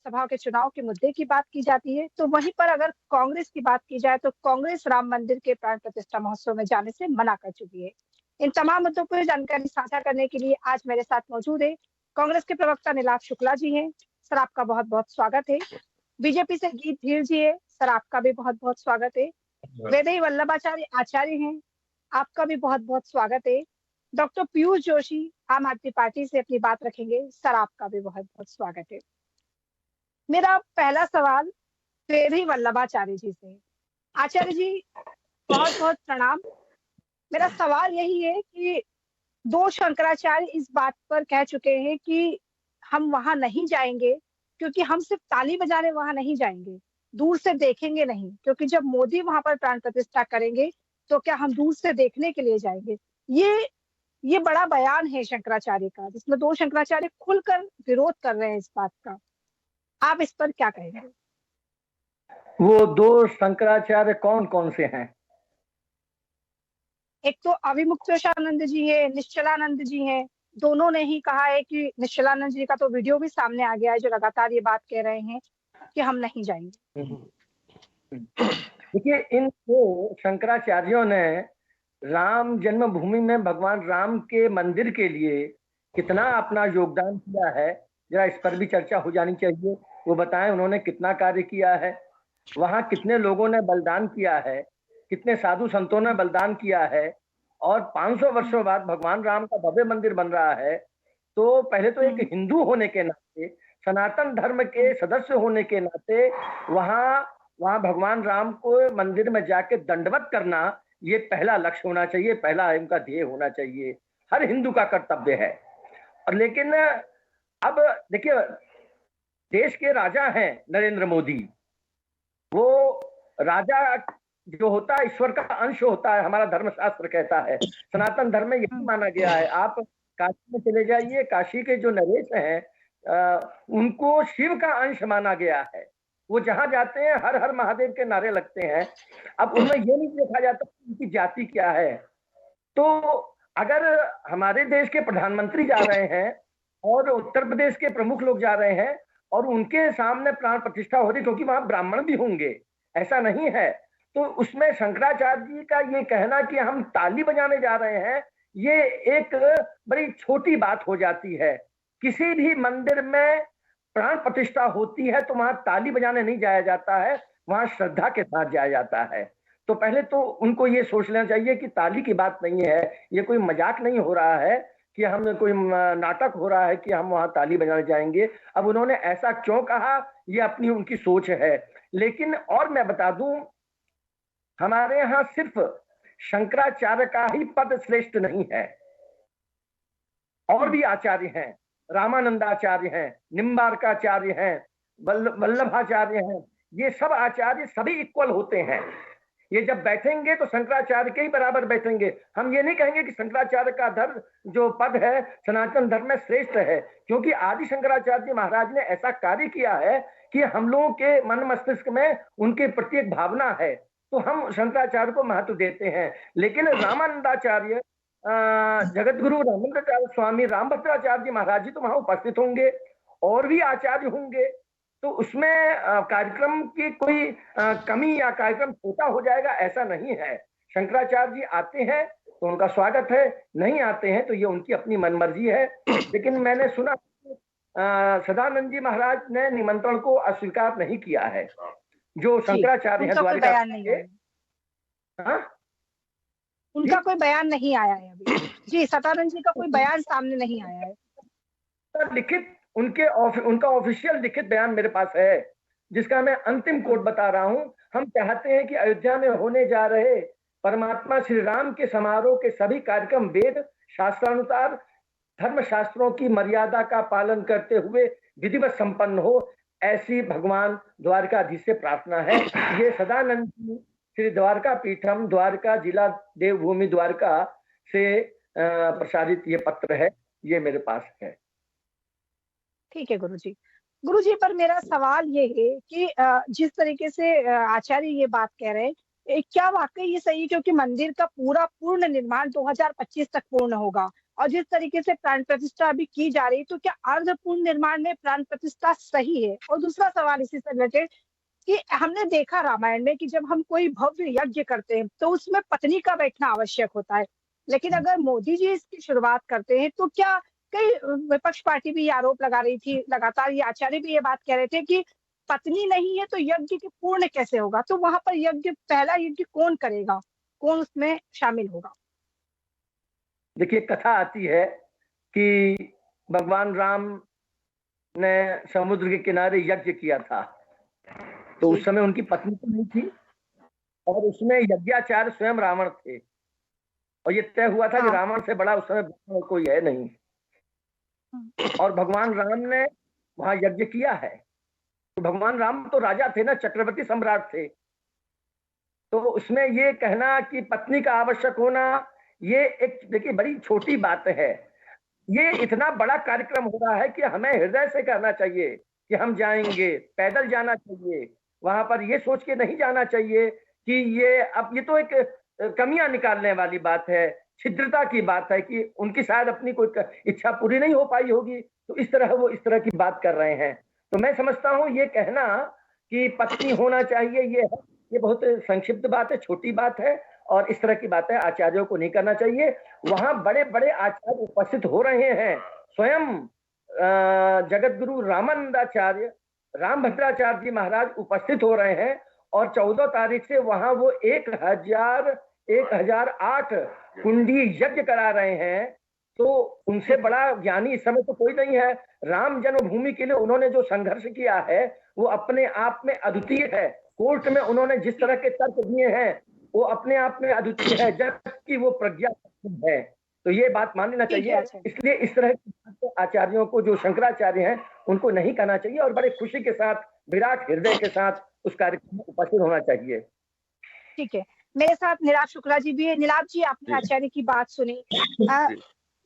लोकसभा के चुनाव के मुद्दे की बात की जाती है, तो वहीं पर अगर कांग्रेस की बात की जाए तो कांग्रेस राम मंदिर के प्राण प्रतिष्ठा महोत्सव में जाने से मना कर चुकी है। इन तमाम मुद्दों पर जानकारी साझा करने के लिए आज मेरे साथ मौजूद है कांग्रेस के प्रवक्ता नीलाभ शुक्ला जी हैं। सर, आपका बहुत बहुत स्वागत है। बीजेपी से गीत धीर जी है, सर आपका भी बहुत बहुत स्वागत है। वैदेही वल्लभाचार्य आचार्य हैं, आपका भी बहुत बहुत स्वागत है। डॉक्टर पीयूष जोशी आम आदमी पार्टी से अपनी बात रखेंगे, सर आपका भी बहुत बहुत स्वागत है। मेरा पहला सवाल वैदेही वल्लभाचार्य जी से। आचार्य जी, बहुत बहुत प्रणाम। मेरा सवाल यही है कि दो शंकराचार्य इस बात पर कह चुके हैं कि हम वहां नहीं जाएंगे, क्योंकि हम सिर्फ ताली बजाने वहां नहीं जाएंगे, दूर से देखेंगे नहीं, क्योंकि जब मोदी वहां पर प्राण प्रतिष्ठा करेंगे तो क्या हम दूर से देखने के लिए जाएंगे। ये बड़ा बयान है शंकराचार्य का, जिसमें दो शंकराचार्य खुलकर विरोध कर रहे हैं इस बात का। आप इस पर क्या कहेंगे? वो दो शंकराचार्य कौन कौन से हैं? एक तो अविमुक्तेशानंद जी है, निश्चलानंद जी हैं। दोनों ने ही कहा है कि निश्चलानंद जी का तो वीडियो भी सामने आ गया है, जो लगातार ये बात कह रहे हैं कि हम नहीं जाएंगे। देखिए, इन दो शंकराचार्यों ने राम जन्मभूमि में भगवान राम के मंदिर के लिए कितना अपना योगदान किया है, जरा इस पर भी चर्चा हो जानी चाहिए। वो बताएं उन्होंने कितना कार्य किया है, वहां कितने लोगों ने बलिदान किया है, कितने साधु संतों ने बलिदान किया है, और 500 वर्षों बाद भगवान राम का भव्य मंदिर बन रहा है। तो पहले तो एक हिंदू होने के नाते, सनातन धर्म के सदस्य होने के नाते वहां भगवान राम को मंदिर में जाके दंडवत करना, ये पहला लक्ष्य होना चाहिए, पहला इनका ध्येय होना चाहिए, हर हिंदू का कर्तव्य है। और लेकिन अब देखिए, देश के राजा हैं नरेंद्र मोदी। वो राजा जो होता है ईश्वर का अंश होता है, हमारा धर्मशास्त्र कहता है, सनातन धर्म में यही माना गया है। आप काशी में चले जाइए, काशी के जो नरेश हैं उनको शिव का अंश माना गया है। वो जहां जाते हैं हर हर महादेव के नारे लगते हैं। अब उनमें ये नहीं देखा जाता उनकी जाति क्या है। तो अगर हमारे देश के प्रधानमंत्री जा रहे हैं और उत्तर प्रदेश के प्रमुख लोग जा रहे हैं और उनके सामने प्राण प्रतिष्ठा हो रही, क्योंकि वहां ब्राह्मण भी होंगे, ऐसा नहीं है, तो उसमें शंकराचार्य जी का ये कहना कि हम ताली बजाने जा रहे हैं, ये एक बड़ी छोटी बात हो जाती है। किसी भी मंदिर में प्राण प्रतिष्ठा होती है तो वहां ताली बजाने नहीं जाया जाता है, वहां श्रद्धा के साथ जाया जाता है। तो पहले तो उनको ये सोच लेना चाहिए कि ताली की बात नहीं है, ये कोई मजाक नहीं हो रहा है कि हम कोई नाटक हो रहा है कि हम वहां ताली बजाने जाएंगे। अब उन्होंने ऐसा क्यों कहा, ये अपनी उनकी सोच है। लेकिन और मैं बता दूं, हमारे यहाँ सिर्फ शंकराचार्य का ही पद श्रेष्ठ नहीं है, और भी आचार्य हैं, रामानंदाचार्य हैं, निम्बार्काचार्य हैं, वल्लभाचार्य हैं। ये सब आचार्य सभी इक्वल होते हैं। ये जब बैठेंगे तो शंकराचार्य के ही बराबर बैठेंगे। हम ये नहीं कहेंगे कि शंकराचार्य का धर्म जो पद है सनातन धर्म में श्रेष्ठ है, क्योंकि आदि शंकराचार्य महाराज ने ऐसा कार्य किया है कि हम लोगों के मन मस्तिष्क में उनके प्रति एक भावना है, तो हम शंकराचार्य को महत्व देते हैं। लेकिन रामानंदाचार्य, जगत गुरु रामानंदाचार्य स्वामी रामभद्राचार्य जी महाराज जी तो वहां उपस्थित होंगे, और भी आचार्य होंगे। तो उसमें कार्यक्रम की कोई कमी या कार्यक्रम छोटा हो जाएगा ऐसा नहीं है। शंकराचार्य जी आते हैं तो उनका स्वागत है, नहीं आते हैं तो ये उनकी अपनी मनमर्जी है। लेकिन मैंने सुना सदानंद जी महाराज ने निमंत्रण को अस्वीकार नहीं किया है, जो शंकराचार्य है द्वारिका के। उनका कोई बयान नहीं आया है अभी जी, सदानंद जी का कोई बयान सामने नहीं आया है। लिखित उनका ऑफिशियल लिखित बयान मेरे पास है, जिसका मैं अंतिम कोट बता रहा हूं। हम चाहते हैं कि अयोध्या में होने जा रहे परमात्मा श्री राम के समारोह के सभी कार्यक्रम वेद शास्त्रानुसार धर्म शास्त्रों की मर्यादा का पालन करते हुए विधिवत संपन्न हो, ऐसी भगवान द्वारकाधीश से प्रार्थना है। ये सदानंद जी श्री द्वारका पीठम द्वारका जिला देवभूमि द्वारका से प्रसारित ये पत्र है, ये मेरे पास है। ठीक है गुरुजी, पर मेरा सवाल ये है कि जिस तरीके से आचार्य ये बात कह रहे हैं, क्या वाकई ये सही है? क्योंकि मंदिर का पूर्ण निर्माण 2025 तक पूर्ण होगा और जिस तरीके से प्राण प्रतिष्ठा अभी की जा रही है, तो क्या अर्धपूर्ण निर्माण में प्राण प्रतिष्ठा सही है? और दूसरा सवाल इसी से रिलेटेड कि हमने देखा रामायण में कि जब हम कोई भव्य यज्ञ करते हैं तो उसमें पत्नी का बैठना आवश्यक होता है, लेकिन अगर मोदी जी इसकी शुरुआत करते हैं तो क्या कई विपक्ष पार्टी भी ये आरोप लगा रही थी, लगातार ये आचार्य भी ये बात कह रहे थे कि पत्नी नहीं है तो यज्ञ के पूर्ण कैसे होगा? तो वहां पर यज्ञ, पहला यज्ञ कौन करेगा, कौन उसमें शामिल होगा? देखिए, कथा आती है कि भगवान राम ने समुद्र के किनारे यज्ञ किया था, तो उस समय उनकी पत्नी तो नहीं थी और उसमें यज्ञाचार्य स्वयं रावण थे, और ये तय हुआ था कि रावण से बड़ा उस समय कोई है नहीं, और भगवान राम ने वहां यज्ञ किया है। तो भगवान राम तो राजा थे ना, चक्रवर्ती सम्राट थे, तो उसमें ये कहना कि पत्नी का आवश्यक होना, ये एक देखिए बड़ी छोटी बात है। ये इतना बड़ा कार्यक्रम हो रहा है कि हमें हृदय से करना चाहिए कि हम जाएंगे, पैदल जाना चाहिए, वहां पर ये सोच के नहीं जाना चाहिए कि ये तो एक कमियां निकालने वाली बात है, छिद्रता की बात है कि उनकी शायद अपनी कोई इच्छा पूरी नहीं हो पाई होगी, तो इस तरह वो इस तरह की बात कर रहे हैं। तो मैं समझता हूँ ये कहना कि पत्नी होना चाहिए, ये बहुत संक्षिप्त बात है, छोटी बात है, और इस तरह की बातें आचार्यों को नहीं करना चाहिए। वहां बड़े बड़े आचार्य उपस्थित हो रहे हैं, स्वयं जगत गुरु रामानंदाचार्य, रामभद्राचार्य जी महाराज उपस्थित हो रहे हैं, और 14 तारीख से वहां वो 1008 कुंडी यज्ञ करा रहे हैं। तो उनसे बड़ा ज्ञानी इस समय तो कोई नहीं है। राम जन्मभूमि के लिए उन्होंने जो संघर्ष किया है वो अपने आप में अद्वितीय है। कोर्ट में उन्होंने जिस तरह के तर्क दिए हैं वो अपने आप में अद्वितीय है, जबकि वो प्रज्ञा है। तो ये बात मान लेना चाहिए। इसलिए इस तरह के आचार्यों को, जो शंकराचार्य हैं, उनको नहीं कहना चाहिए, और बड़े खुशी के साथ, विराट हृदय के साथ उस कार्यक्रम में उपस्थित होना चाहिए। ठीक है, मेरे साथ नीलाभ शुक्ला जी भी है। नीलाभ जी, आपने आचार्य की बात सुनी,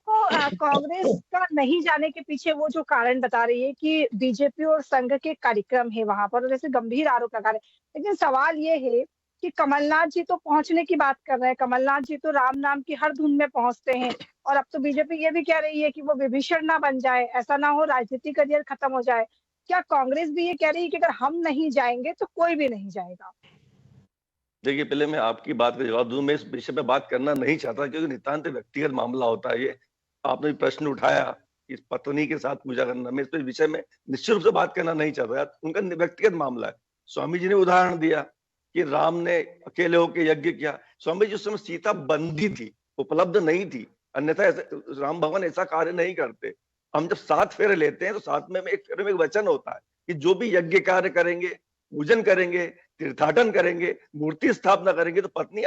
कांग्रेस का नहीं जाने के पीछे वो जो कारण बता रही है कि बीजेपी और संघ के कार्यक्रम है वहां पर, और जैसे गंभीर आरोप लगा रहे हैं, लेकिन सवाल ये है कि कमलनाथ जी तो पहुंचने की बात कर रहे हैं, कमलनाथ जी तो राम नाम की हर धुन में पहुंचते हैं, और अब तो बीजेपी ये भी कह रही है कि वो विभीषण ना बन जाए, ऐसा ना हो राजनीतिक करियर खत्म हो जाए। क्या कांग्रेस भी ये कह रही है कि अगर हम नहीं जाएंगे तो कोई भी नहीं जाएगा? देखिए, पहले मैं आपकी बात का जवाब दूं। मैं इस विषय पे बात करना नहीं चाहता क्योंकि नितांत व्यक्तिगत मामला होता है। ये आपने प्रश्न उठाया, इस पत्नी के साथ पूजा करना, मैं इस विषय में निश्चित रूप से बात करना नहीं चाहता। उनका व्यक्तिगत मामला है। स्वामी जी ने उदाहरण दिया कि राम ने अकेले होकर यज्ञ किया। स्वामी जी उस समय सीता बंदी थी, उपलब्ध नहीं थी, अन्यथा राम भगवान ऐसा कार्य नहीं करते। हम जब 7 फेरे लेते हैं तो 7 में एक फेरे में एक वचन होता है कि जो भी यज्ञ कार्य करेंगे, पूजन करेंगे, तीर्थाटन करेंगे, मूर्ति स्थापना करेंगे, तो पत्नी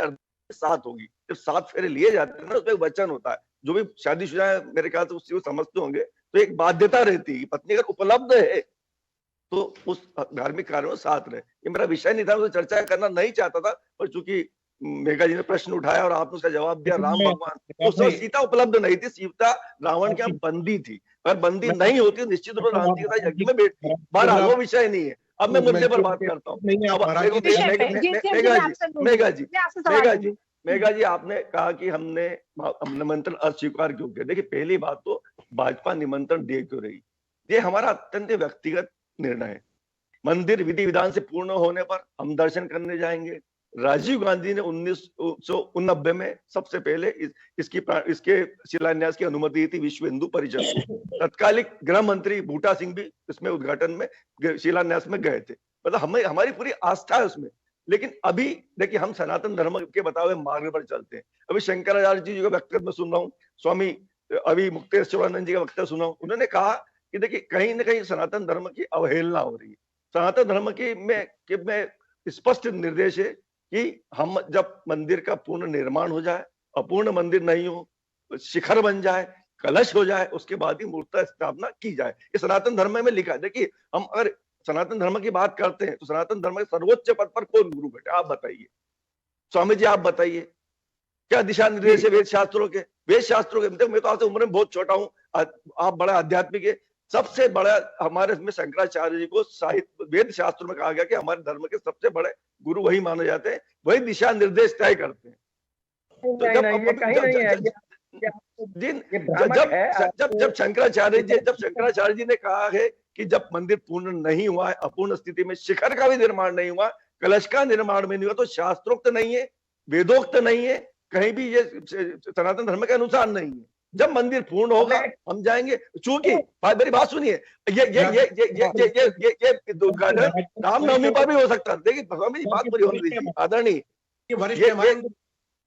साथ होगी। जब 7 फेरे लिए जाते हैं ना, उसमें वचन होता है। जो भी शादीशुदा है, मेरे ख्याल से उसको समझते होंगे, तो एक बाध्यता रहती है, पत्नी अगर उपलब्ध है तो उस धार्मिक कार्य में साथ रहे। ये मेरा विषय नहीं था, उसे चर्चा करना नहीं चाहता था, पर चूंकि मेघा जी ने प्रश्न उठाया और आपने उसका जवाब दिया, राम भगवान, उस समय सीता उपलब्ध नहीं थी, सीता रावण के यहाँ बंदी थी। अगर बंदी नहीं होती निश्चित रूप से राम जी के साथ यज्ञ में बैठती। बहरहाल वो विषय नहीं है। अब मैं मुद्दे पर बात करता हूँ। मेघा जी, आपने कहा कि हमने निमंत्रण अस्वीकार क्यों किया। देखिए, पहली बात तो भाजपा निमंत्रण दे क्यों रही, ये हमारा अत्यंत व्यक्तिगत निर्णय है। मंदिर विधि विधान से पूर्ण होने पर हम दर्शन करने जाएंगे। राजीव गांधी ने 1989 में सबसे पहले इसके शिलान्यास की अनुमति दी थी विश्व हिंदू परिषद को। तत्कालिक गृह मंत्री बूटा सिंह भी इसमें उद्घाटन में, शिलान्यास में गए थे। मतलब हमारी पूरी आस्था है उसमें। लेकिन अभी देखिए, हम सनातन धर्म के बताए हुए मार्ग पर चलते हैं। अभी शंकराचार्य जी का वक्तव्य में सुन रहा हूँ, स्वामी अभी मुक्तेश्वरानंद जी का वक्तव्य सुना हूँ। उन्होंने कहा कि देखिए, कहीं ना कहीं सनातन धर्म की अवहेलना हो रही है। सनातन धर्म की में स्पष्ट निर्देश है कि हम जब मंदिर का पूर्ण निर्माण हो जाए, अपूर्ण मंदिर नहीं हो, शिखर बन जाए, कलश हो जाए, उसके बाद ही मूर्ति स्थापना की जाए। ये सनातन धर्म में लिखा है। देखिए, हम अगर सनातन धर्म की बात करते हैं तो सनातन धर्म के सर्वोच्च पद पर कौन गुरु बैठे, आप बताइए। स्वामी जी, आप बताइए, क्या दिशा निर्देश है वेद शास्त्रों के? वेद शास्त्रों के, मैं तो आपसे उम्र में बहुत छोटा हूँ, आप बड़ा आध्यात्मिक है। सबसे बड़ा हमारे इसमें शंकराचार्य जी को साहित्य वेद शास्त्र में कहा गया कि हमारे धर्म के सबसे बड़े गुरु वही माने जाते हैं, वही दिशा निर्देश तय करते हैं। तो नहीं, ये कहीं नहीं है। दिन ये भ्रामक है। जब शंकराचार्य जी ने कहा है कि जब मंदिर पूर्ण नहीं हुआ है, अपूर्ण स्थिति में, शिखर का भी निर्माण नहीं हुआ, कलश का निर्माण भी नहीं हुआ, तो शास्त्रोक्त नहीं है, वेदोक्त नहीं है, कहीं भी ये सनातन धर्म के अनुसार नहीं है। जब मंदिर पूर्ण होगा हम जाएंगे। चूंकि मेरी बात सुनिए, ये उद्घाटन रामनवमी पर भी हो सकता है। देखिए स्वामी जी, बात पूरी होने दीजिए।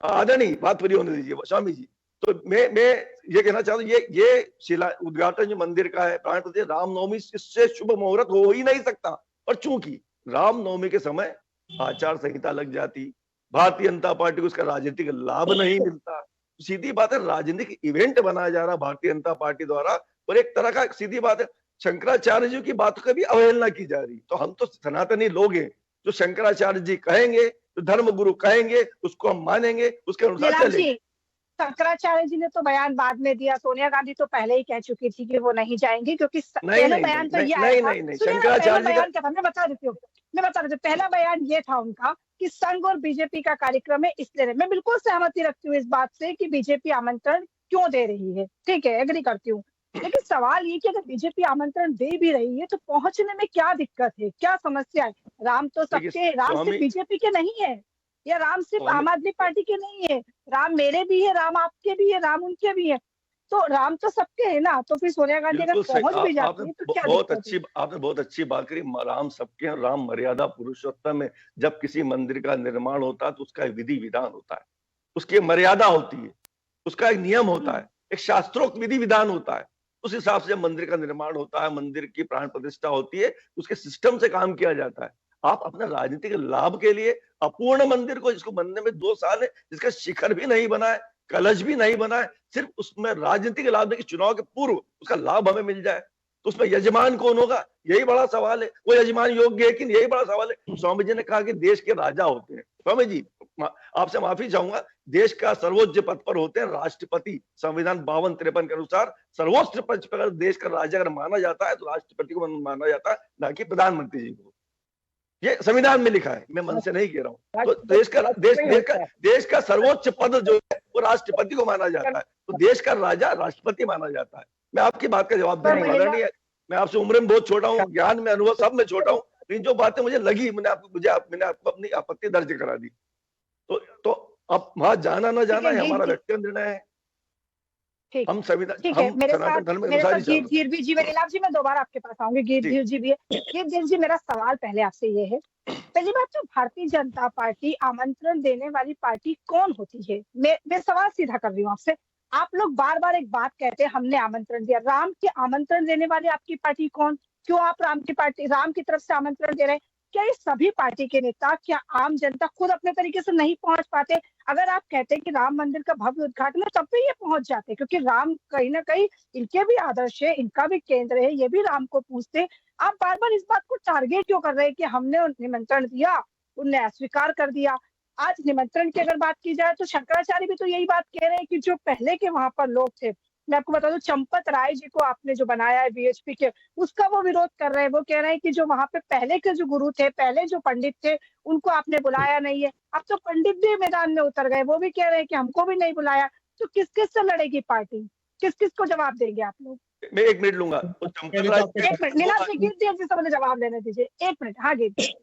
आदरणीय बात पूरी होने दीजिए स्वामी जी। तो मैं ये कहना चाहता हूँ, ये शिला उद्घाटन जो मंदिर का है, प्राण प्रतिष्ठा, रामनवमी, इससे शुभ मुहूर्त हो ही नहीं सकता। और चूंकि रामनवमी के समय आचार संहिता लग जाती, भारतीय जनता पार्टी को उसका राजनीतिक लाभ नहीं मिलता, सीधी बात है राजनीतिक इवेंट बनाया जा रहा भारतीय जनता पार्टी द्वारा, और एक तरह का सीधी बात है शंकराचार्य जी की बातों की भी अवहेलना की जा रही। तो हम तो सनातनी लोग हैं, जो शंकराचार्य जी कहेंगे, जो धर्म गुरु कहेंगे, उसको हम मानेंगे, उसके अनुसार चलेंगे। शंकराचार्य जी ने तो बयान बाद में दिया, सोनिया गांधी तो पहले ही कह चुकी थी कि वो नहीं जाएंगी, क्योंकि पहला बयान तो ये आया था। शंकराचार्य जी का मैं बता देती हूँ, पहला बयान ये था उनका कि संघ और बीजेपी का कार्यक्रम है, इसलिए मैं बिल्कुल सहमति रखती हूँ इस बात से कि बीजेपी आमंत्रण क्यों दे रही है, ठीक है, एग्री करती हूँ। लेकिन सवाल ये कि अगर बीजेपी आमंत्रण दे भी रही है तो पहुंचने में क्या दिक्कत है, क्या समस्या है? राम तो सबके, राम सिर्फ बीजेपी के नहीं है, या राम सिर्फ आम आदमी पार्टी के नहीं है, राम मेरे भी है, राम आपके भी है, राम उनके भी है, तो राम तो सबके है ना। तो फिर सोनिया गांधी अगर पहुंच भी जाती है तो क्या आपने बहुत अच्छी बात करी। राम सबके हैं, राम मर्यादा पुरुषोत्तम है। जब किसी मंदिर का निर्माण होता है तो उसका विधि विधान होता है, उसकी मर्यादा होती है, उसका एक नियम होता है, एक शास्त्रोक्त विधि विधान होता है। उस हिसाब से जब मंदिर का निर्माण होता है, मंदिर की प्राण प्रतिष्ठा होती है, उसके सिस्टम से काम किया जाता है। आप अपना राजनीतिक लाभ के लिए अपूर्ण मंदिर को, जिसको बनने में 2 साल है, जिसका शिखर भी नहीं बना है, कलश भी नहीं बना है, सिर्फ उसमें राजनीतिक लाभ है कि चुनाव के पूर्व उसका लाभ हमें मिल जाए, तो उसमें यजमान कौन होगा, यही बड़ा सवाल है। वो यजमान योग्य है कि यही बड़ा सवाल है। स्वामी जी ने कहा कि देश के राजा होते हैं। स्वामी जी आपसे माफी चाहूंगा, देश का सर्वोच्च पद पर होते हैं राष्ट्रपति। संविधान 52-53 के अनुसार सर्वोच्च पद पर देश का राजा अगर माना जाता है तो राष्ट्रपति को माना जाता है, ना कि प्रधानमंत्री जी को। ये संविधान में लिखा है, मैं मन से नहीं कह रहा हूँ। तो देश का सर्वोच्च पद जो है वो राष्ट्रपति को माना जाता है, तो देश का राजा राष्ट्रपति माना जाता है। मैं आपकी बात का जवाब देने वाला नहीं है, मैं आपसे उम्र में बहुत छोटा हूँ, ज्ञान में, अनुभव सब में छोटा हूँ, लेकिन जो बातें मुझे लगी मैंने आपको अपनी आपत्ति दर्ज करा दी। तो अब वहां जाना ना जाना है हमारा व्यक्तिगत निर्णय है। हम संविधान, हम सनातन धर्म के अनुसार ही चल रहे हैं। गिरधीर जी, मेरे जी मैं दोबारा आपके पास आऊंगी। गिरधीर जी भी है। गिरधीर जी, मेरा सवाल पहले आपसे ये है, पहली बात तो भारतीय जनता पार्टी आमंत्रण देने वाली पार्टी कौन होती है? मैं सवाल सीधा कर रही हूँ आपसे। आप लोग बार बार एक बात कहते हैं हमने आमंत्रण दिया, राम के आमंत्रण देने वाली आपकी पार्टी कौन? क्यों आप राम की तरफ से आमंत्रण दे रहे हैं? क्या ये सभी पार्टी के नेता, क्या आम जनता खुद अपने तरीके से नहीं पहुंच पाते? अगर आप कहते हैं कि राम मंदिर का भव्य उद्घाटन है तब भी ये पहुंच जाते, क्योंकि राम कहीं ना कहीं इनके भी आदर्श है, इनका भी केंद्र है, ये भी राम को पूछते। आप बार बार इस बात को टारगेट क्यों कर रहे हैं कि हमने निमंत्रण दिया, उनने अस्वीकार कर दिया? आज निमंत्रण की अगर बात की जाए तो शंकराचार्य भी तो यही बात कह रहे हैं कि जो पहले के वहां पर लोग थे, मैं आपको बता दूं, चंपत राय जी को आपने जो बनाया है बीएचपी के, उसका वो विरोध कर रहे हैं। वो कह रहे हैं कि जो वहां पे पहले के जो गुरु थे, पहले जो पंडित थे, उनको आपने बुलाया नहीं है। अब तो पंडित भी मैदान में उतर गए, वो भी कह रहे हैं कि हमको भी नहीं बुलाया। तो किस किस से लड़ेगी पार्टी? किस किस को जवाब देंगे आप लोग? मैं 1 मिनट लूंगा। एक मिनट नीलाम जी, गिरधीर जी से मुझे जवाब लेने दीजिए, 1 मिनट। हाँ गिरधीर।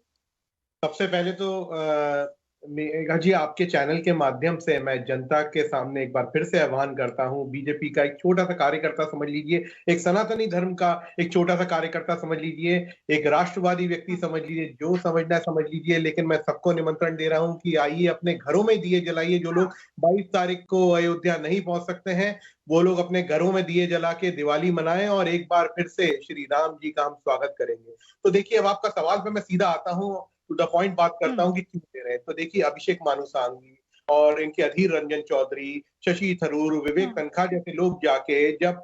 सबसे पहले तो मेघा जी, आपके चैनल के माध्यम से मैं जनता के सामने एक बार फिर से आह्वान करता हूं, बीजेपी का एक छोटा सा कार्यकर्ता समझ लीजिए, एक सनातनी धर्म का एक छोटा सा कार्यकर्ता समझ लीजिए, एक राष्ट्रवादी व्यक्ति समझ लीजिए, जो समझना समझ लीजिए, लेकिन मैं सबको निमंत्रण दे रहा हूं कि आइए अपने घरों में दिए जलाइए। जो लोग 22 तारीख को अयोध्या नहीं पहुंच सकते हैं, वो लोग अपने घरों में दिए जला के दिवाली मनाएं और एक बार फिर से श्री राम जी का हम स्वागत करेंगे। तो देखिए, अब आपका सवाल पे मैं सीधा आता हूँ, टू द पॉइंट बात करता हूँ कि क्यों दे रहे हैं। तो देखिए, अभिषेक मानू सांघवी और इनके अधीर रंजन चौधरी, शशि थरूर, विवेक तनखा जैसे लोग जाके जब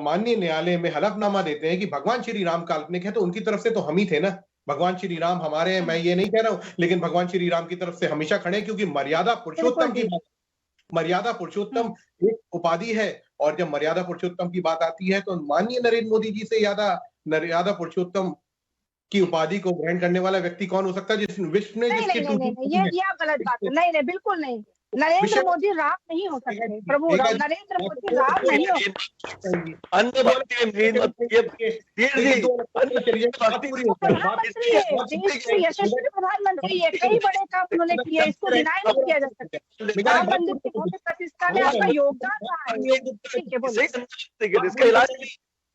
माननीय न्यायालय में हलफनामा देते हैं कि भगवान श्री राम काल्पनिक है, तो उनकी तरफ से तो हम ही थे ना, भगवान श्री राम हमारे हैं, मैं ये नहीं कह रहा हूँ, लेकिन भगवान श्री राम की तरफ से हमेशा खड़े, क्योंकि मर्यादा पुरुषोत्तम एक उपाधि है। और जब मर्यादा पुरुषोत्तम की बात आती है तो माननीय नरेंद्र मोदी जी से ज्यादा मर्यादा पुरुषोत्तम की उपाधि को ग्रहण करने वाला व्यक्ति कौन हो सकता है जिस विश्व में नहीं, आप गलत बात है। नहीं, बिल्कुल नहीं। नरेंद्र मोदी राम नहीं हो सकते प्रभु, नरेंद्र मोदी राम नहीं हो सकते। अन्य भारतीय प्रधानमंत्री है, देश के यशस्वी प्रधानमंत्री है, कई बड़े काम उन्होंने किए, इसको डिनाई नहीं किया जा सकता। राम मंदिर की भव्य प्रतिष्ठा में आपका योगदान रहा है। ठीक है, बोलिए। इसका इलाज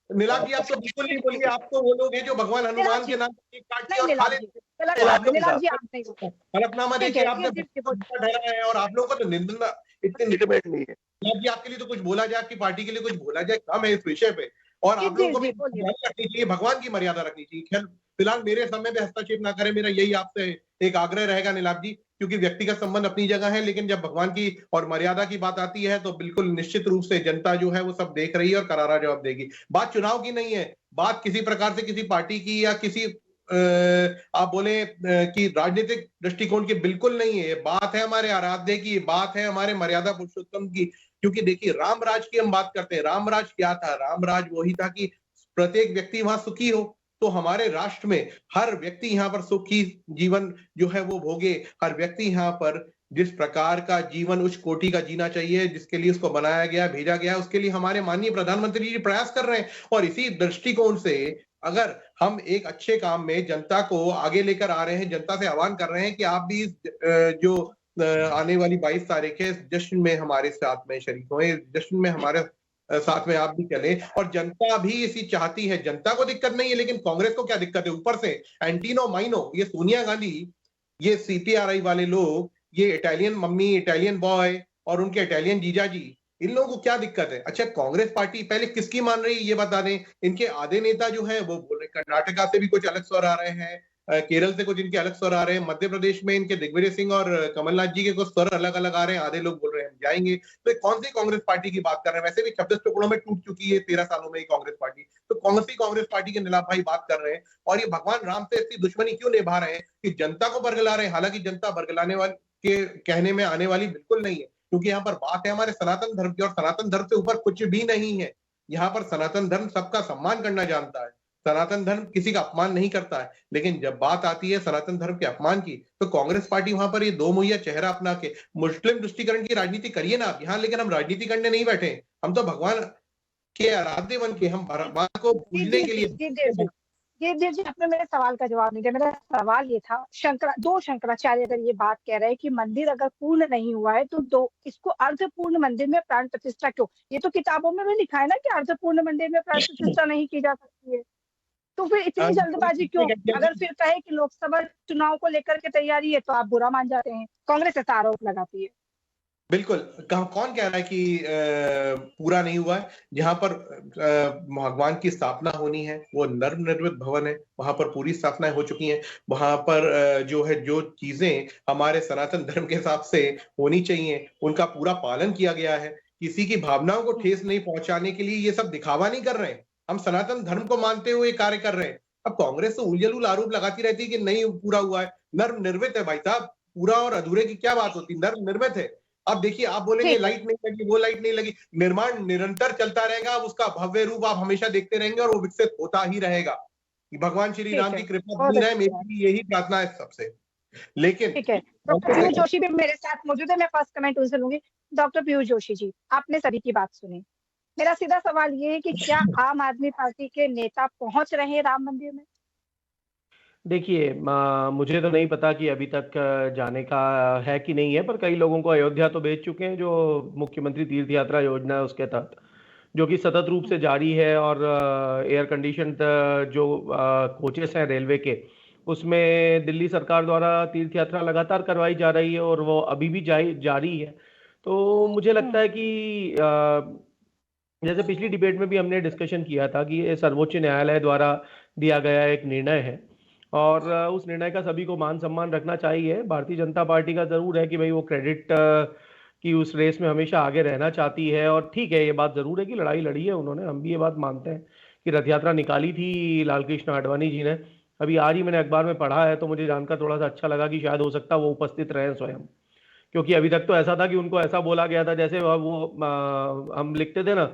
नीलाम जी आप तो बिल्कुल नहीं बोलिए, आप तो वो लोग हैं जो भगवान हनुमान के नाम पर काट के और खा लेते हैं। नीलाम जी आप नहीं, हलफनामा देखिए आपने ठहरा है और आप लोगों को तो निंदा इतनी लिटिमेट नहीं है। जी आपके लिए तो कुछ बोला जाए, आपकी पार्टी के लिए कुछ बोला जाए कम है इस विषय पे, और आप लोगों को भी रखनी चाहिए, भगवान की मर्यादा रखनी चाहिए। खैर फिलहाल मेरे समय में हस्तक्षेप ना करें, मेरा यही आपसे एक आग्रह रहेगा नीलाम जी, क्योंकि व्यक्तिगत संबंध अपनी जगह है, लेकिन जब भगवान की और मर्यादा की बात आती है तो बिल्कुल निश्चित रूप से जनता जो है वो सब देख रही है और करारा जवाब देगी। बात चुनाव की नहीं है, बात किसी प्रकार से किसी पार्टी की या किसी आप बोले कि राजनीतिक दृष्टिकोण की बिल्कुल नहीं है। बात है हमारे आराध्य की, बात है हमारे मर्यादा पुरुषोत्तम की। क्योंकि देखिए राम राज की हम बात करते हैं, राम राज क्या था? राम राज वही था कि प्रत्येक व्यक्ति वहां सुखी हो। तो हमारे राष्ट्र में हर व्यक्ति यहाँ पर सुखी जीवन जो है वो भोगे, हर व्यक्ति यहाँ पर जिस प्रकार का जीवन उच्च कोटि का जीना चाहिए, जिसके लिए उसको बनाया गया, भेजा गया, उसके लिए हमारे माननीय प्रधानमंत्री जी प्रयास कर रहे हैं। और इसी दृष्टिकोण से अगर हम एक अच्छे काम में जनता को आगे लेकर आ रहे हैं, जनता से आह्वान कर रहे हैं कि आप भी जो आने वाली 22 तारीख है जश्न में हमारे साथ में शरीक हुए, जश्न में हमारे साथ में आप भी चले। और जनता भी इसी चाहती है, जनता को दिक्कत नहीं है, लेकिन कांग्रेस को क्या दिक्कत है? ऊपर से एंटीनो माइनो, ये सोनिया गांधी, ये सीपीआरआई वाले लोग, ये इटालियन मम्मी, इटालियन बॉय और उनके इटालियन जीजा जी, इन लोगों को क्या दिक्कत है? अच्छा कांग्रेस पार्टी पहले किसकी मान रही है ये बता दें। इनके आधे नेता जो है वो बोल रहे कर्नाटका से भी कुछ अलग स्वर आ रहे हैं, केरल से कुछ इनके अलग स्वर आ रहे हैं, मध्य प्रदेश में इनके दिग्विजय सिंह और कमलनाथ जी के कुछ स्वर अलग अलग आ रहे हैं। आधे लोग बोल रहे हैं हम जाएंगे। तो कौन सी कांग्रेस पार्टी की बात कर रहे हैं? वैसे भी 26 टुकड़ों में टूट चुकी है 13 सालों में कांग्रेस पार्टी। तो कौन सी कांग्रेस पार्टी के नीलाम भाई बात कर रहे हैं? और ये भगवान राम से ऐसी दुश्मनी क्यों निभा रहे हैं कि जनता को बरगला रहे हैं? हालांकि जनता बरगलाने वाले के कहने में आने वाली बिल्कुल नहीं है, क्योंकि यहाँ पर बात है हमारे सनातन धर्म की, और सनातन धर्म से ऊपर कुछ भी नहीं है। यहाँ पर सनातन धर्म सबका सम्मान करना जानता है, सनातन धर्म किसी का अपमान नहीं करता है। लेकिन जब बात आती है सनातन धर्म के अपमान की, तो कांग्रेस पार्टी वहां पर ये दो मुहैया चेहरा अपना के मुस्लिम तुष्टीकरण की राजनीति करिए ना आप यहाँ, लेकिन हम राजनीति करने नहीं बैठे। हम तो भगवान के आराध्य बन के, हम भगवान को पूजने के लिए। जी आपने मेरे सवाल का जवाब नहीं दिया। मेरा सवाल ये था, दो शंकराचार्य अगर ये बात कह रहे हैं कि मंदिर अगर पूर्ण नहीं हुआ है तो इसको अर्धपूर्ण मंदिर में प्राण प्रतिष्ठा क्यों? ये तो किताबों में भी लिखा है ना कि अर्धपूर्ण मंदिर में प्राण प्रतिष्ठा नहीं की जा सकती है। तो फिर इतनी जल्दबाजी क्यों? अगर फिर कहे कि लोकसभा चुनाव को लेकर के तैयारी है तो आप बुरा मान जाते हैं। कांग्रेस ऐसा आरोप लगाती है। बिल्कुल, कौन कह रहा है कि पूरा नहीं हुआ है? जहां पर भगवान की स्थापना होनी है वो नवनिर्मित भवन है, वहां पर पूरी स्थापनाएं हो चुकी हैं। वहां पर जो है जो चीजें हमारे सनातन धर्म के हिसाब से होनी चाहिए उनका पूरा पालन किया गया है। किसी की भावनाओं को ठेस नहीं पहुंचाने के लिए ये सब दिखावा नहीं कर रहे हैं, हम सनातन धर्म को मानते हुए कार्य कर रहे हैं। अब कांग्रेस तो उलझुल आरोप लगाती रहती है कि नहीं पूरा हुआ है। नवनिर्मित है भाई साहब, पूरा और अधूरे की क्या बात होती है? नवनिर्मित है। अब देखिए आप बोलेंगे लाइट नहीं लगी, वो लाइट नहीं लगी, निर्माण निरंतर चलता रहेगा, उसका भव्य रूप आप हमेशा देखते रहेंगे और वो विकसित होता ही रहेगा। भगवान श्री राम की कृपा बनी रहे, मेरी यही प्रार्थना है सबसे। लेकिन ठीक है, डॉक्टर पीयूष जोशी भी मेरे साथ मौजूद है, मैं फर्स्ट कमेंट उनसे लूंगी। डॉक्टर पीयूष जोशी जी, आपने सभी की बात सुनी। मेरा सीधा सवाल ये है कि क्या आम आदमी पार्टी के नेता पहुंच रहे हैं राम मंदिर में? देखिए मुझे तो नहीं पता कि अभी तक जाने का है कि नहीं है, पर कई लोगों को अयोध्या तो भेज चुके हैं जो मुख्यमंत्री तीर्थ यात्रा योजना है उसके तहत, जो कि सतत रूप से जारी है। और एयर कंडीशन जो कोचेस हैं रेलवे के, उसमें दिल्ली सरकार द्वारा तीर्थ यात्रा लगातार करवाई जा रही है और वो अभी भी जारी है। तो मुझे लगता है कि जैसे पिछली डिबेट में भी हमने डिस्कशन किया था कि ये सर्वोच्च न्यायालय द्वारा दिया गया एक निर्णय है और उस निर्णय का सभी को मान सम्मान रखना चाहिए। भारतीय जनता पार्टी का जरूर है कि भाई वो क्रेडिट की उस रेस में हमेशा आगे रहना चाहती है, और ठीक है, ये बात जरूर है कि लड़ाई लड़ी है उन्होंने, हम भी ये बात मानते हैं कि रथ यात्रा निकाली थी लालकृष्ण आडवाणी जी ने। अभी आज ही मैंने अखबार में पढ़ा है तो मुझे जानकर थोड़ा सा अच्छा लगा कि शायद हो सकता है वो उपस्थित रहे स्वयं, क्योंकि अभी तक तो ऐसा था कि उनको ऐसा बोला गया था जैसे वो हम लिखते थे ना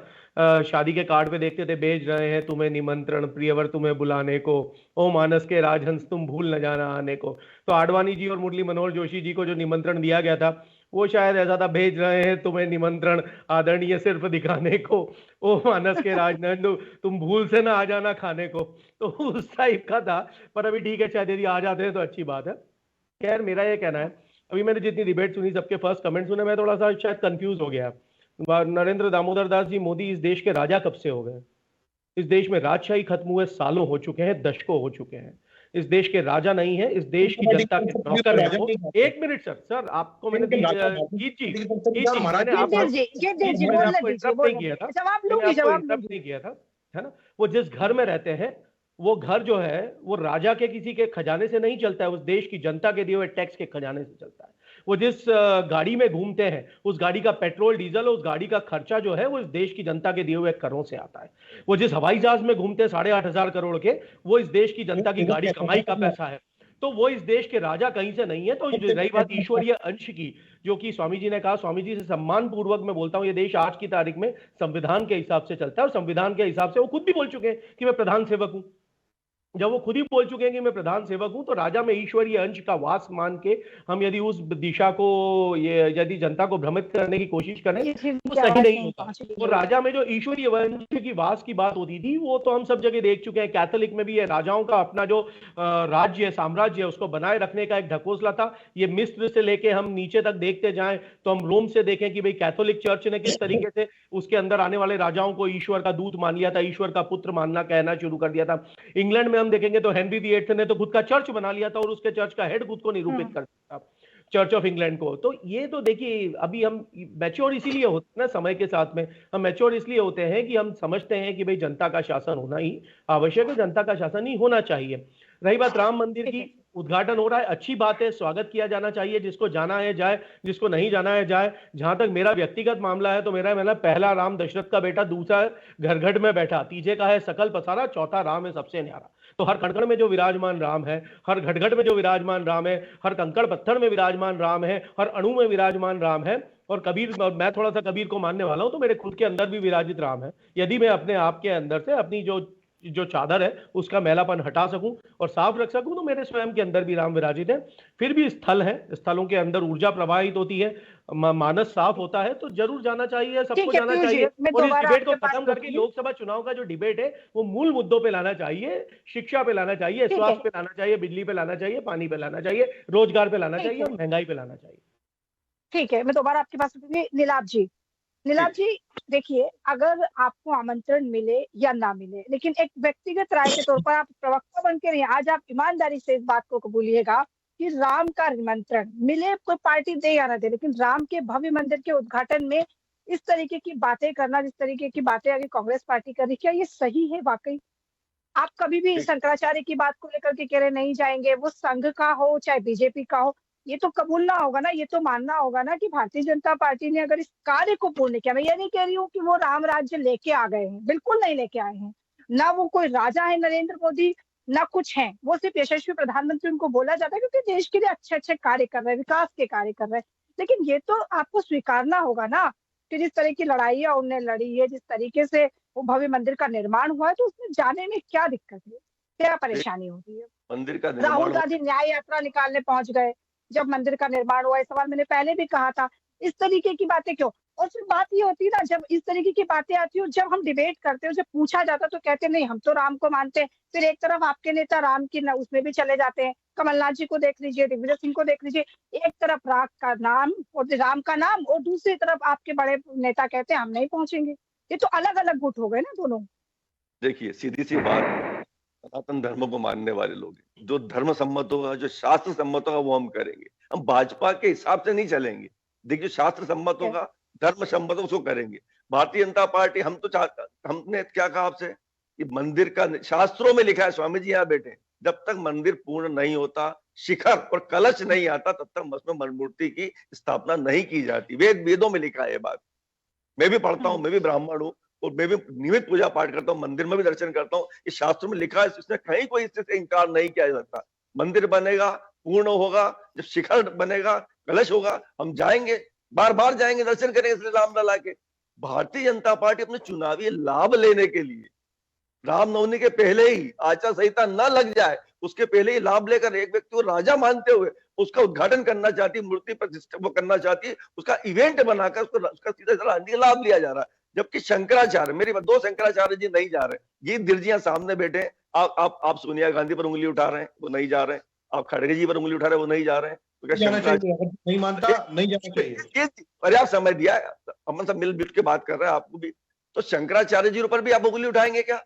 शादी के कार्ड पे देखते थे, भेज रहे हैं तुम्हें निमंत्रण प्रियवर तुम्हें बुलाने को, ओ मानस के राजहंस तुम भूल न जाना आने को। तो आडवाणी जी और मुरली मनोहर जोशी जी को जो निमंत्रण दिया गया था वो शायद ऐसा था, भेज रहे हैं तुम्हें निमंत्रण आदरणीय सिर्फ दिखाने को, ओ मानस के राजनंद तुम भूल से ना आ जाना खाने को, तो उस टाइप का था। पर अभी ठीक है, शायद यदि आ जाते हैं तो अच्छी बात है। खैर मेरा ये कहना है, अभी मैंने जितनी डिबेट सुनी, सबके फर्स्ट कमेंट सुने, मैं थोड़ा सा शायद कंफ्यूज हो गया। नरेंद्र दामोदर दास जी मोदी इस देश के राजा कब से हो गए? इस देश में राजशाही खत्म हुए सालों हो चुके हैं, दशकों हो चुके हैं। इस देश के राजा नहीं है, इस देश की जनता के नौकर है वो। एक मिनट सर, आपको मैंने मैंने आपको इंटरप्ट नहीं किया था, इंटरप्ट नहीं किया था, है ना। वो जिस घर में रहते हैं, वो घर जो है वो राजा के किसी के खजाने से नहीं चलता है, उस देश की जनता के दिए हुए टैक्स के खजाने से चलता है। वो जिस गाड़ी में घूमते हैं, उस गाड़ी का पेट्रोल डीजल, उस गाड़ी का खर्चा जो है वो इस देश की जनता के दिए हुए करों से आता है। वो जिस हवाई जहाज में घूमते हैं 8,500 करोड़ के, वो इस देश की जनता की गाड़ी कमाई का पैसा है। तो वो इस देश के राजा कहीं से नहीं है। तो रही बात ईश्वरीय अंश की, जो कि स्वामी जी ने कहा, स्वामी जी से सम्मान पूर्वक मैं बोलता हूं, ये देश आज की तारीख में संविधान के हिसाब से चलता है, और संविधान के हिसाब से वो खुद भी बोल चुके हैं कि मैं प्रधान सेवक हूं। जब वो खुद ही बोल चुके हैं कि मैं प्रधान सेवक हूं, तो राजा में ईश्वरीय अंश का वास मान के हम यदि उस दिशा को, ये यदि जनता को भ्रमित करने की कोशिश करें तो सही नहीं होता। तो राजा में जो ईश्वरीय अंश की वास की बात होती थी, वो तो हम सब जगह देख चुके हैं। कैथोलिक में भी ये राजाओं का अपना जो राज्य है, साम्राज्य है, उसको बनाए रखने का एक ढकोसला था। ये मिस्र से लेके हम नीचे तक देखते जाएं तो हम रोम से देखें कि भाई कैथोलिक चर्च ने किस तरीके से उसके अंदर आने वाले राजाओं को ईश्वर का दूत मान लिया था, ईश्वर का पुत्र मानना, कहना शुरू कर दिया था। इंग्लैंड में हम देखेंगे तो हेनरी VIII ने तो खुद का चर्च बना लिया था, और उसके चर्च का हेड खुद को निरूपित कर दिया था, चर्च ऑफ इंग्लैंड को। तो ये तो देखिए, अभी हम मैच्योर इसीलिए होते हैं ना, समय के साथ में हम मैच्योर इसलिए होते हैं कि हम समझते हैं कि भाई जनता का शासन होना ही आवश्यक है, जनता का शासन ही होना चाहिए। रही बात राम मंदिर की, उद्घाटन हो रहा है, अच्छी बात है, स्वागत किया जाना चाहिए। जिसको जाना है जाए, जिसको नहीं जाना है जाए। जहां तक मेरा व्यक्तिगत मामला है तो मेरा पहला राम दशरथ का बेटा, दूसरा घरघट में बैठा, तीजे का है सकल पसारा, चौथा राम है सबसे न्यारा। तो हर कणकण में जो विराजमान राम है, हर घटघट में जो विराजमान राम है, हर कंकड़ पत्थर में विराजमान राम है, हर अणु में विराजमान राम है। और कबीर, मैं थोड़ा सा कबीर को मानने वाला हूं, तो मेरे खुद के अंदर भी विराजित राम है। यदि मैं अपने आप के अंदर से अपनी जो चादर है उसका मैलापन हटा सकूं और साफ रख सकूं, तो मेरे स्वयं के अंदर भी राम विराजित है। फिर भी स्थल है, स्थलों के अंदर ऊर्जा प्रवाहित होती है, मानस साफ होता है, तो जरूर जाना चाहिए, सबको जाना चाहिए। और इस डिबेट को खत्म करके लोकसभा चुनाव का जो डिबेट है वो मूल मुद्दों पे लाना चाहिए, शिक्षा पे लाना चाहिए, स्वास्थ्य पे लाना चाहिए, बिजली पे लाना चाहिए, पानी पे लाना चाहिए, रोजगार पे लाना चाहिए, और महंगाई पे लाना चाहिए। ठीक है, मैं दोबारा आपके पास नीलाभ जी। नीलाभ जी, देखिए, अगर आपको आमंत्रण मिले या ना मिले, लेकिन एक व्यक्तिगत राय के तौर पर आप प्रवक्ता बन के नहीं, आज आप ईमानदारी से इस बात को कबूलिएगा कि राम का निमंत्रण मिले, कोई पार्टी दे या ना दे, लेकिन राम के भव्य मंदिर के उद्घाटन में इस तरीके की बातें करना, जिस तरीके की बातें अगर कांग्रेस पार्टी कर रही है, क्या ये सही है वाकई? आप कभी भी शंकराचार्य की बात को लेकर के कह रहे नहीं जाएंगे, वो संघ का हो चाहे बीजेपी का हो, ये तो कबूलना होगा ना, ये तो मानना होगा ना कि भारतीय जनता पार्टी ने अगर इस कार्य को पूर्ण किया। मैं ये नहीं कह रही हूँ कि वो राम राज्य लेके आ गए हैं, बिल्कुल नहीं लेके आए हैं, ना वो कोई राजा है नरेंद्र मोदी, ना कुछ है, वो सिर्फ यशस्वी प्रधानमंत्री उनको बोला जाता है क्योंकि देश के लिए अच्छे अच्छे कार्य कर रहे हैं, विकास के कार्य कर रहे हैं। लेकिन ये तो आपको स्वीकारना होगा ना कि जिस तरह की लड़ाइयां उन्होंने लड़ी है, जिस तरीके से वो भव्य मंदिर का निर्माण हुआ है, तो उसमें जाने में क्या दिक्कत है, क्या परेशानी होती है? मंदिर का राहुल गांधी न्याय यात्रा निकालने पहुंच गए जब मंदिर का निर्माण हुआ। इस सवाल मैंने पहले भी कहा था, इस तरीके की बातें क्यों? और फिर बात ये होती है ना, जब इस तरीके की बातें आती है, जब हम डिबेट करते हैं, जब पूछा जाता तो कहते नहीं हम तो राम को मानते हैं। फिर एक तरफ आपके नेता राम की उसमें भी चले जाते हैं, कमलनाथ जी को देख लीजिए, दिग्विजय सिंह को देख लीजिए, एक तरफ राम का नाम और राम का नाम, और दूसरी तरफ आपके बड़े नेता कहते हैं हम नहीं पहुंचेंगे। ये तो अलग अलग गुट हो गए ना दोनों। देखिए, सीधी सी बात, सनातन धर्म को मानने वाले लोग जो धर्म सम्मत होगा, जो शास्त्र सम्मत होगा, वो हम करेंगे। हम भाजपा के हिसाब से नहीं चलेंगे। देखिए, शास्त्र सम्मत होगा, धर्म सम्मत उसको करेंगे। भारतीय जनता पार्टी, हम तो हमने क्या कहा आपसे कि मंदिर का शास्त्रों में लिखा है, स्वामी जी यहाँ बैठे, जब तक मंदिर पूर्ण नहीं होता, शिखर और कलश नहीं आता, तब तक उसमें मूर्ति की स्थापना नहीं की जाती। वेदों में लिखा है ये बात। मैं भी पढ़ता हूँ, मैं भी ब्राह्मण हूँ, और मैं भी नियमित पूजा पाठ करता हूँ, मंदिर में भी दर्शन करता हूँ। इस शास्त्र में लिखा है, इसमें कहीं कोई इससे इनकार नहीं किया जा सकता। मंदिर बनेगा, पूर्ण होगा, जब शिखर बनेगा, कलश होगा, हम जाएंगे, बार बार जाएंगे, दर्शन करेंगे श्री राम लला के। भारतीय जनता पार्टी अपने चुनावी लाभ लेने के लिए रामनवमी के पहले ही आचार संहिता न लग जाए, उसके पहले ही लाभ लेकर एक व्यक्ति को राजा मानते हुए उसका उद्घाटन करना चाहती है, मूर्ति प्रतिष्ठा वो करना चाहती है, उसका इवेंट बनाकर उसका सीधा लाभ लिया जा रहा है। जबकि शंकराचार्य, मेरी दो शंकराचार्य जी नहीं जा रहे, ये दिर्जियां सामने बैठे, आप सोनिया गांधी पर उंगली उठा रहे हैं, वो नहीं जा रहे हैं, आप खड़गे जी पर उंगली उठा रहे हैं, वो नहीं जा रहे हैं, तो क्या नहीं मानता, नहीं जाना चाहिए। पर्याप्त समय दिया है, अमन सब मिल के बात कर रहे हैं, आपको भी तो शंकराचार्य जी पर भी आप उंगली उठाएंगे क्या?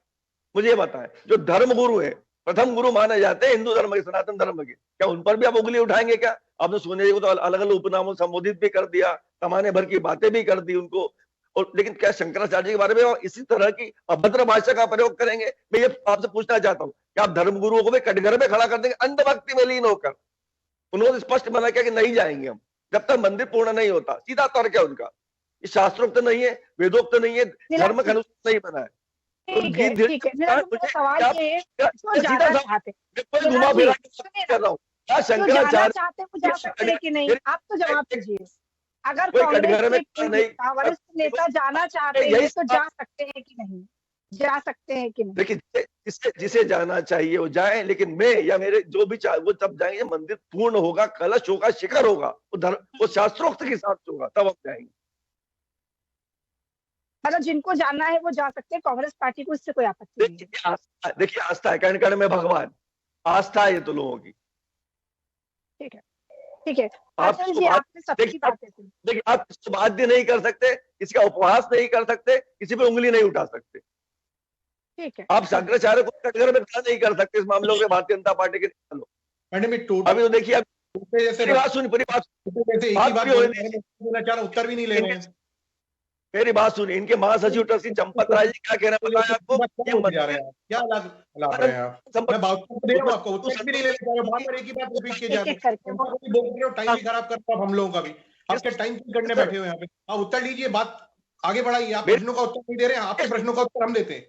मुझे ये बताएं, जो धर्म गुरु है, प्रथम गुरु माने जाते हैं हिंदू धर्म के, सनातन धर्म के, क्या उन पर भी आप उंगली उठाएंगे क्या? आपने सोनिया जी को तो अलग अलग उपनामों संबोधित भी कर दिया, कमाने भर की बातें भी कर दी उनको, और लेकिन क्या शंकराचार्य जी के बारे में इसी तरह की अभद्र भाषा का प्रयोग करेंगे? मैं ये आपसे पूछना चाहता हूँ, क्या आप धर्म गुरुओं को भी कटघरे में खड़ा कर देंगे अंधभक्ति में लीन होकर? उन्होंने स्पष्ट मना किया कि नहीं जाएंगे हम जब तक मंदिर पूर्ण नहीं होता। सीधा तर्क है उनका, ये शास्त्रोक्त नहीं है, वेदोक्त नहीं है, धर्म के अनुसार नहीं बना है। ठीक है, मेरा सवाल ये है, जो जाना चाहते घुमा फिरा कर रहा हूँ, क्या शंकराचार्य चाहते वो जा सकते हैं कि नहीं? आप तो जवाब दीजिए। अगर कांग्रेस के वरिष्ठ नेता जाना चाहते हैं तो जा सकते हैं कि नहीं? जा सकते हैं कि नहीं? देखिए, जिसे जाना चाहिए वो जाए, लेकिन मैं या मेरे जो भी वो तब जाएंगे, मंदिर पूर्ण होगा, कलश होगा, शिखर होगा, वो शास्त्रोक्त के हिसाब से होगा, तब हम जाएंगे। मतलब जिनको जाना है वो जा सकते हैं, कांग्रेस पार्टी को इससे कोई आपत्ति नहीं है। देखिए आस्था है, कण कण में भगवान, आस्था है ये तो लोगों की। ठीक है, ठीक है, आपने सबकी बातें सुनी। देखिए, आप इसको बाध्य नहीं कर सकते, इसका उपवास नहीं कर सकते, किसी पे उंगली नहीं उठा सकते। ठीक है, आप शंकराचार्य को कटघरे में खड़ा नहीं कर सकते इस मामले में, भारतीय जनता पार्टी के लोग। अभी तो देखिए, पूरी बात सुनिए, उत्तर भी नहीं ले रहे हैं। मेरी बात सुनिए, इनके महासचिव ट्रस्टी चंपत राय जी क्या कह रहे हैं बताया आपको? क्या लाभ रहे हैं आप? मैं बात दे रहा हूं आपको, उत्तर भी नहीं ले रहे, बार-बार एक ही बात रिपीट किए जा रहे हैं, टाइम भी खराब कर रहा हम लोगों का भी, आपके टाइम करने बैठे हुए यहाँ पे। आप उत्तर लीजिए, बात आगे बढ़ाइए। आप प्रश्नों का उत्तर नहीं दे रहे हैं, आपके प्रश्नों का उत्तर हम देते हैं।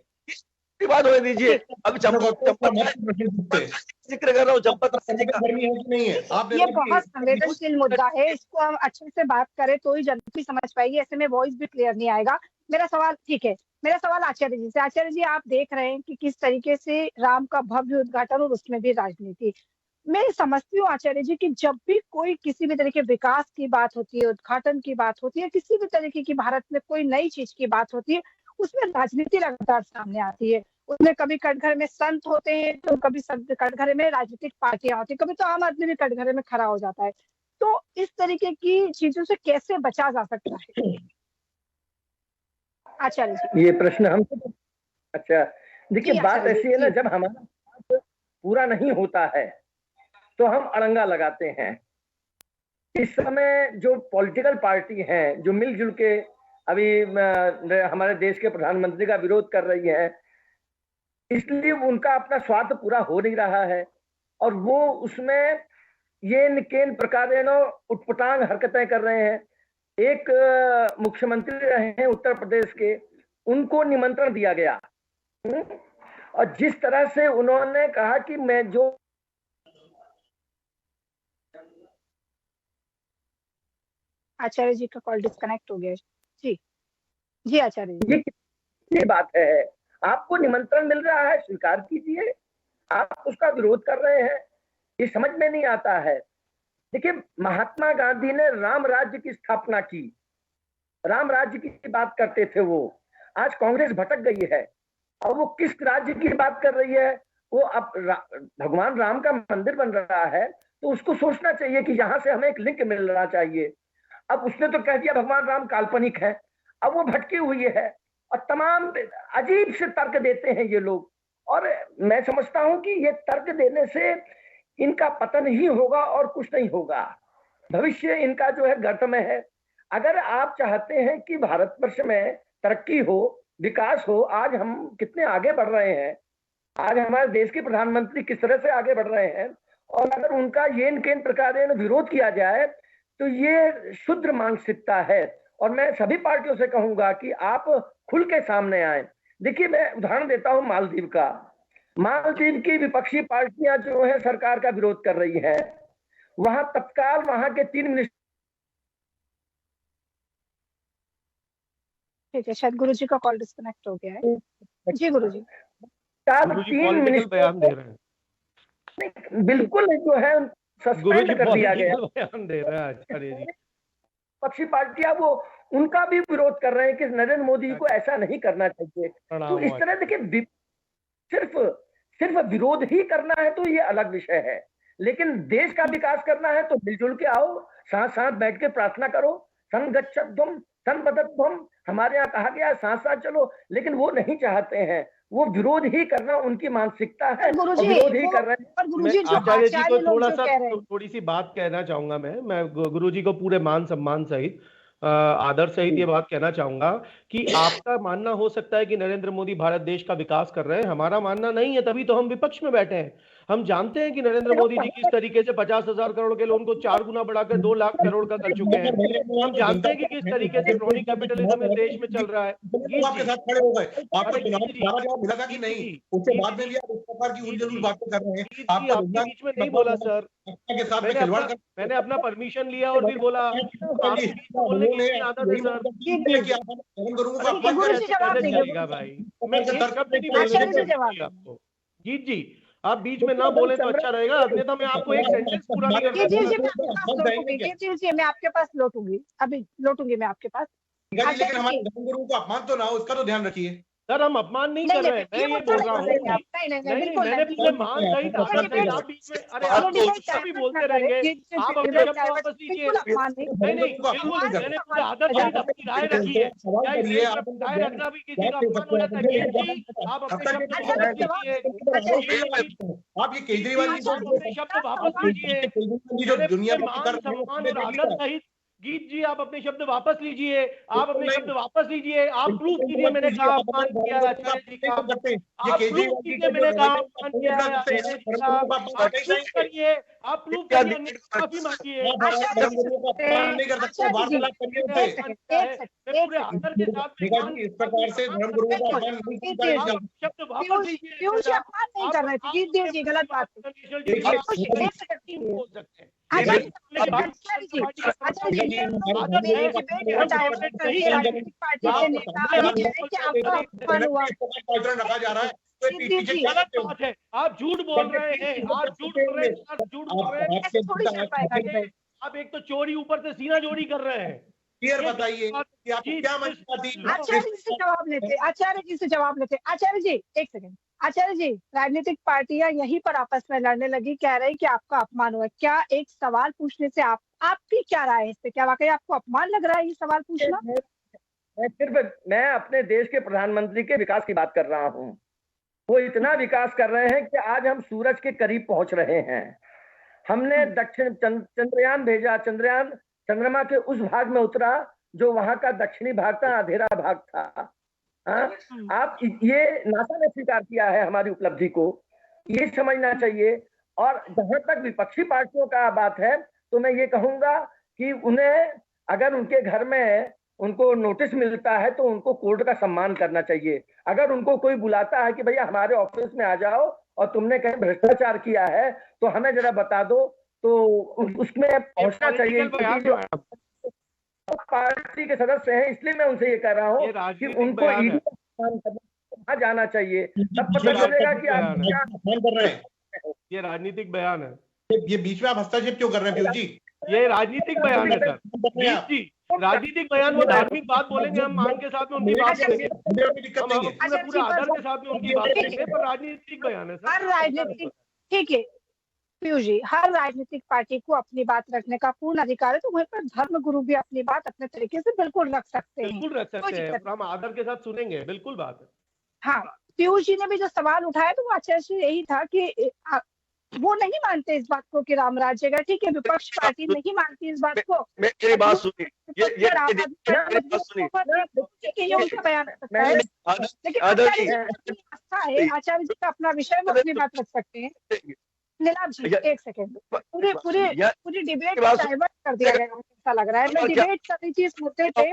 बात होने दीजिए। अब जिक्र कर रहा हूँ चंपत राय जी का, नहीं है। आप ये बहुत संवेदनशील मुद्दा है, इसको हम अच्छे से बात करें तो ही जनता भी समझ पाएगी, ऐसे में वॉइस भी क्लियर नहीं आएगा। मेरा सवाल, ठीक है, मेरा सवाल आचार्य जी से। आचार्य जी, आप देख रहे हैं कि किस तरीके से राम का भव्य उद्घाटन और उसमें भी राजनीति। मैं समझती हूँ आचार्य जी कि जब भी कोई किसी भी तरीके विकास की बात होती है, उद्घाटन की बात होती है, किसी भी तरीके की भारत में कोई नई चीज की बात होती है, उसमें राजनीति लगातार सामने आती है। उसमें कभी कटघरे में संत होते हैं, तो कभी कटघरे में राजनीतिक पार्टियां होती है, कभी तो आम आदमी भी कटघरे में खड़ा हो जाता है। तो इस तरीके की चीजों से कैसे बचा जा सकता है आचार्य जी? ये प्रश्न हम, अच्छा देखिए, बात ऐसी है ना, जब हमारा पूरा नहीं होता है तो हम अड़ंगा लगाते हैं। इस समय जो पॉलिटिकल पार्टी हैं, जो मिलजुल के अभी हमारे देश के प्रधानमंत्री का विरोध कर रही है, इसलिए उनका अपना स्वार्थ पूरा हो नहीं रहा है, और वो उसमें ये निकेन प्रकारेण उटपटांग हरकतें कर रहे हैं। एक मुख्यमंत्री रहे हैं उत्तर प्रदेश के, उनको निमंत्रण दिया गया, और जिस तरह से उन्होंने कहा कि मैं जो आचार्य जी का कॉल डिस्कनेक्ट हो गया। जी जी आचार्य जी, ये बात है, आपको निमंत्रण मिल रहा है, स्वीकार कीजिए। आप उसका विरोध कर रहे हैं, ये समझ में नहीं आता है। देखिए, महात्मा गांधी ने राम राज्य की स्थापना की, राम राज्य की बात करते थे वो। आज कांग्रेस भटक गई है, और वो किस राज्य की बात कर रही है? वो अब भगवान राम का मंदिर बन रहा है, तो उसको सोचना चाहिए कि यहाँ से हमें एक लिंक मिलना चाहिए। अब उसने तो कह दिया भगवान राम काल्पनिक है, अब वो भटकी हुई है, और तमाम अजीब से तर्क देते हैं ये लोग। और मैं समझता हूं कि ये तर्क देने से इनका पतन ही होगा और कुछ नहीं होगा। भविष्य इनका जो है गर्त में है। अगर आप चाहते हैं कि भारतवर्ष में तरक्की हो, विकास हो, आज हम कितने आगे बढ़ रहे हैं, आज हमारे देश के प्रधानमंत्री किस तरह से आगे बढ़ रहे हैं, और अगर उनका ये केन प्रकार विरोध किया जाए तो ये शुद्र मानसिकता है। और मैं सभी पार्टियों से कहूंगा कि आप खुल के सामने आए। देखिए, मैं उदाहरण देता हूं मालदीव का। मालदीव की विपक्षी पार्टियां जो है सरकार का विरोध कर रही हैं, वहां तत्काल वहां के 3 मिनिस्टर, ठीक है, शायद गुरुजी का कॉल डिस्कनेक्ट हो गया है। जी गुरुजी, 3 मिनिस्टर बयान दे रहे हैं, बिल्कुल जो है सस्पेंड कर दिया गया। बयान दे रहा है आचार्य जी। विपक्षी पार्टियां वो उनका भी विरोध कर रहे हैं कि नरेंद्र मोदी को ऐसा नहीं करना चाहिए। तो इस तरह देखिए, सिर्फ विरोध ही करना है तो ये अलग विषय है, लेकिन देश का विकास करना है तो मिलजुल के आओ, साथ साथ बैठ के प्रार्थना करो, संगच्छध्वम संबद्धध्वम, हमारे यहाँ कहा गया है, साथ साथ चलो, लेकिन वो नहीं चाहते हैं, वो विरोध ही करना उनकी मानसिकता है और विरोध ही कर रहे हैं। आचार्य जी को थोड़ा सा थोड़ी सी बात कहना चाहूंगा मैं गुरु जी को पूरे मान सम्मान सहित आदर सहित ये बात कहना चाहूंगा कि आपका मानना हो सकता है कि नरेंद्र मोदी भारत देश का विकास कर रहे हैं, हमारा मानना नहीं है, तभी तो हम विपक्ष में बैठे हैं। हम जानते हैं कि नरेंद्र मोदी जी किस तरीके से 50,000 करोड़ के लोन को 4 गुना बढ़ाकर 2 लाख करोड़ का कर चुके हैं। हम जानते हैं कि किस तरीके से क्रोनी कैपिटलिज्म इस देश में चल रहा है। आपके साथ खड़े हो गए, आपको चुनाव जवाब मिला था कि नहीं? उसके बाद में भी आप इस प्रकार की उल्टी बातें कर रहे हैं। आपके बीच में नहीं बोला सर, के साथ मैंने अपना परमिशन लिया और फिर बोला बोलने की आदत है सर। भाई मैं आपको जीत जी आप बीच में ना बोले तो अच्छा रहेगा, अन्यथा मैं आपको एक सेंटेंस पूरा नहीं कर सकता। मैं आपके पास लौटूंगी, अभी लौटूंगी मैं आपके पास। लेकिन हमारे धर्मगुरु को अपमान तो ना हो, उसका तो ध्यान रखिए। सर हम अपमान नहीं कर रहे हैं, मैं ये बोल रहा हूँ मैंने पूरे मान सहित आप बीच में अरे आप भी बोलते रहेंगे, आप अपने शब्द वापस लीजिए। नहीं बिल्कुल मैंने पूरे आदर सहित अपनी राय रखी है, राय रखना भी किसी का अपमान हो जाता है। आप अपने शब्द वापस लीजिए, आप ये केजरीवाल अपने शब्द वापस लीजिए, दुनिया मान सम्मान और आदर सहित। गीत जी आप अपने शब्द वापस लीजिए, आप अपने शब्द वापस लीजिए, आप प्रूफ कीजिए मैंने कहा अपमान किया आचार्य जी का, आप प्रूफ कीजिए मैंने कहा अपमान किया आचार्य जी का, आप प्रूफ करिए, आप प्रूफ करिए, माफी मांगिए। पूरे आदर के साथ इस प्रकार से धर्मगुरुओं का अपमान शब्द वापस लीजिए, नहीं कर रहे थे, जी गलत बात रखा जा रहा है। आप झूठ बोल रहे हैं, आप झूठ बोल रहे हैं। आप एक तो चोरी ऊपर से सीना चोरी कर रहे हैं। क्लियर बताइए कि आपको क्या मंशा थी? आचार्य जी से जवाब लेते, आचार्य जी से जवाब लेते। आचार्य जी एक सेकंड, आचार्य जी राजनीतिक पार्टियां यहीं पर आपस में लड़ने लगी, कह रही कि आपका अपमान हुआ। क्या एक सवाल पूछने से आपकी क्या राय है इस पे? क्या वाकई आपको अपमान लग रहा है ये सवाल पूछना? मैं अपने देश के प्रधानमंत्री के विकास की बात कर रहा हूँ। वो इतना विकास कर रहे हैं कि आज हम सूरज के करीब पहुंच रहे हैं। हमने दक्षिण चंद्रयान भेजा, चंद्रयान चंद्रमा के उस भाग में उतरा जो वहां का दक्षिणी भाग था, अंधेरा भाग था। आप ये नासा ने स्वीकार किया है हमारी उपलब्धि को, ये समझना चाहिए। और जहां तक विपक्षी पार्टियों का बात है तो मैं ये कहूंगा कि उन्हें अगर उनके घर में उनको नोटिस मिलता है तो उनको कोर्ट का सम्मान करना चाहिए। अगर उनको कोई बुलाता है कि भैया हमारे ऑफिस में आ जाओ और तुमने कहीं भ्रष्टाचार किया है तो हमें जरा बता दो, तो उसमें पहुंचना चाहिए। पार्टी के सदस्य हैं इसलिए मैं उनसे ये कह रहा हूँ कि उनको वहां जाना चाहिए, तब पता चलेगा कि आप क्या कर रहे हैं। ये राजनीतिक बयान है। ये बीच में आप हस्तक्षेप क्यों कर रहे हैं पीयूष जी? ये राजनीतिक बयान है सर, राजनीतिक बयान। वो धार्मिक बात बोलेंगे, हम मान के साथ में उनकी बात करेंगे, पूरे आदर के साथ में उनकी बात करेंगे, पर राजनीतिक बयान है हर राजनीतिक। ठीक है पीयूष जी, हर राजनीतिक पार्टी को अपनी बात रखने का पूर्ण अधिकार है, तो वहीं पर धर्म गुरु भी अपनी बात अपने तरीके से बिल्कुल रख सकते हैं, बिल्कुल रख सकते हैं, हम आदर के साथ सुनेंगे, बिल्कुल बात है। हाँ, पीयूष जी ने भी जो सवाल उठाया तो वो आचार्य से यही था कि वो नहीं मानते इस बात को कि राम राज्य का। ठीक है, विपक्ष पार्टी नहीं मानती इस बात को। मेरी बात सुनिए, ये उनका बयान सकता है, लेकिन आचार्य जी का अपना विषय वो अपनी बात रख सकते हैं। नीलाभ जी एक सेकंड, पूरी डिबेट डाइवर्ट कर दिया गया ऐसा लग रहा है। मैं डिबेट कर रही थी इस मुद्दे पे।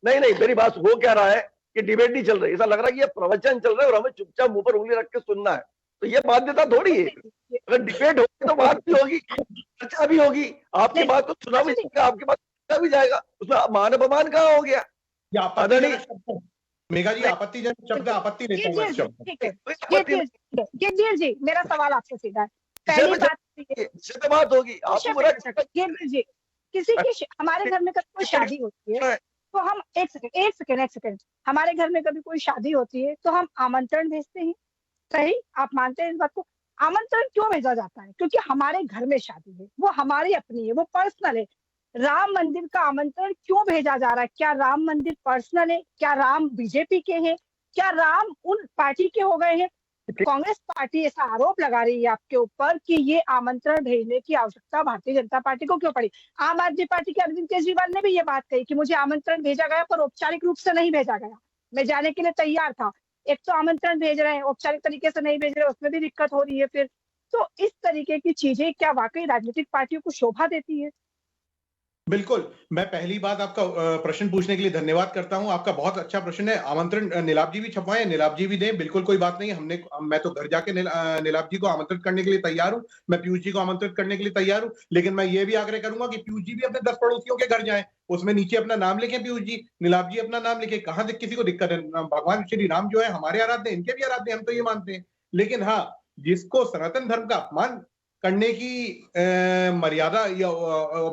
नहीं मेरी बात हो क्या रहा है कि डिबेट नहीं चल रही, ऐसा लग रहा है कि ये प्रवचन चल रहा है और हमें चुपचाप मुंह पर उंगली रख के सुनना है। तो ये बाध्यता थोड़ी है। अगर डिबेट होगी तो बात भी होगी, चर्चा भी होगी, आपकी बात को सुना भी जाएगा, आपकी बात सुना भी जाएगा, उसमें मान अपमान कहाँ हो गया? मेघा जी आपत्तिजनक शब्द आपत्ति लेते हैं। जी मेरा सवाल आपसे सीधा है। पहली बात इससे तो बात होगी। आप पूरा किसी की हमारे घर में कभी कोई शादी होती है तो हम एक सेकंड हमारे घर में कभी कोई शादी होती है तो हम आमंत्रण भेजते हैं। सही, आप मानते हैं इस बात को? आमंत्रण क्यों भेजा जाता है? क्योंकि हमारे घर में शादी है, वो हमारी अपनी है, वो पर्सनल है। राम मंदिर का आमंत्रण क्यों भेजा जा रहा है? क्या राम मंदिर पर्सनल है? क्या राम बीजेपी के हैं? क्या राम उन पार्टी के हो गए हैं? कांग्रेस पार्टी ऐसा आरोप लगा रही है आपके ऊपर कि ये आमंत्रण भेजने की आवश्यकता भारतीय जनता पार्टी को क्यों पड़ी। आम आदमी पार्टी के अरविंद केजरीवाल ने भी ये बात कही कि मुझे आमंत्रण भेजा गया पर औपचारिक रूप से नहीं भेजा गया, मैं जाने के लिए तैयार था। एक तो आमंत्रण भेज रहे हैं, औपचारिक तरीके से नहीं भेज रहे, उसमें भी दिक्कत हो रही है। फिर तो इस तरीके की चीजें क्या वाकई राजनीतिक पार्टियों को शोभा देती है? बिल्कुल, मैं पहली बात आपका प्रश्न पूछने के लिए धन्यवाद करता हूं। आपका बहुत अच्छा प्रश्न है। आमंत्रण नीलाभ जी भी छपवाएं, नीलाभ जी भी दें, बिल्कुल कोई बात नहीं। मैं तो घर जाके नीलाभ जी को आमंत्रित करने के लिए तैयार हूं, मैं पीयूष जी को आमंत्रित करने के लिए तैयार हूं। लेकिन मैं ये भी आग्रह करूंगा कि पीयूष जी भी अपने 10 पड़ोसियों के घर जाएं, उसमें नीचे अपना नाम लिखें पीयूष जी, नीलाभ जी अपना नाम लिखें। कहां किसी को दिक्कत है? भगवान श्री राम जो है हमारे आराध्य, इनके भी आराध्य, हम तो ये मानते हैं। लेकिन हाँ, जिसको सनातन धर्म का अपमान करने की मर्यादा या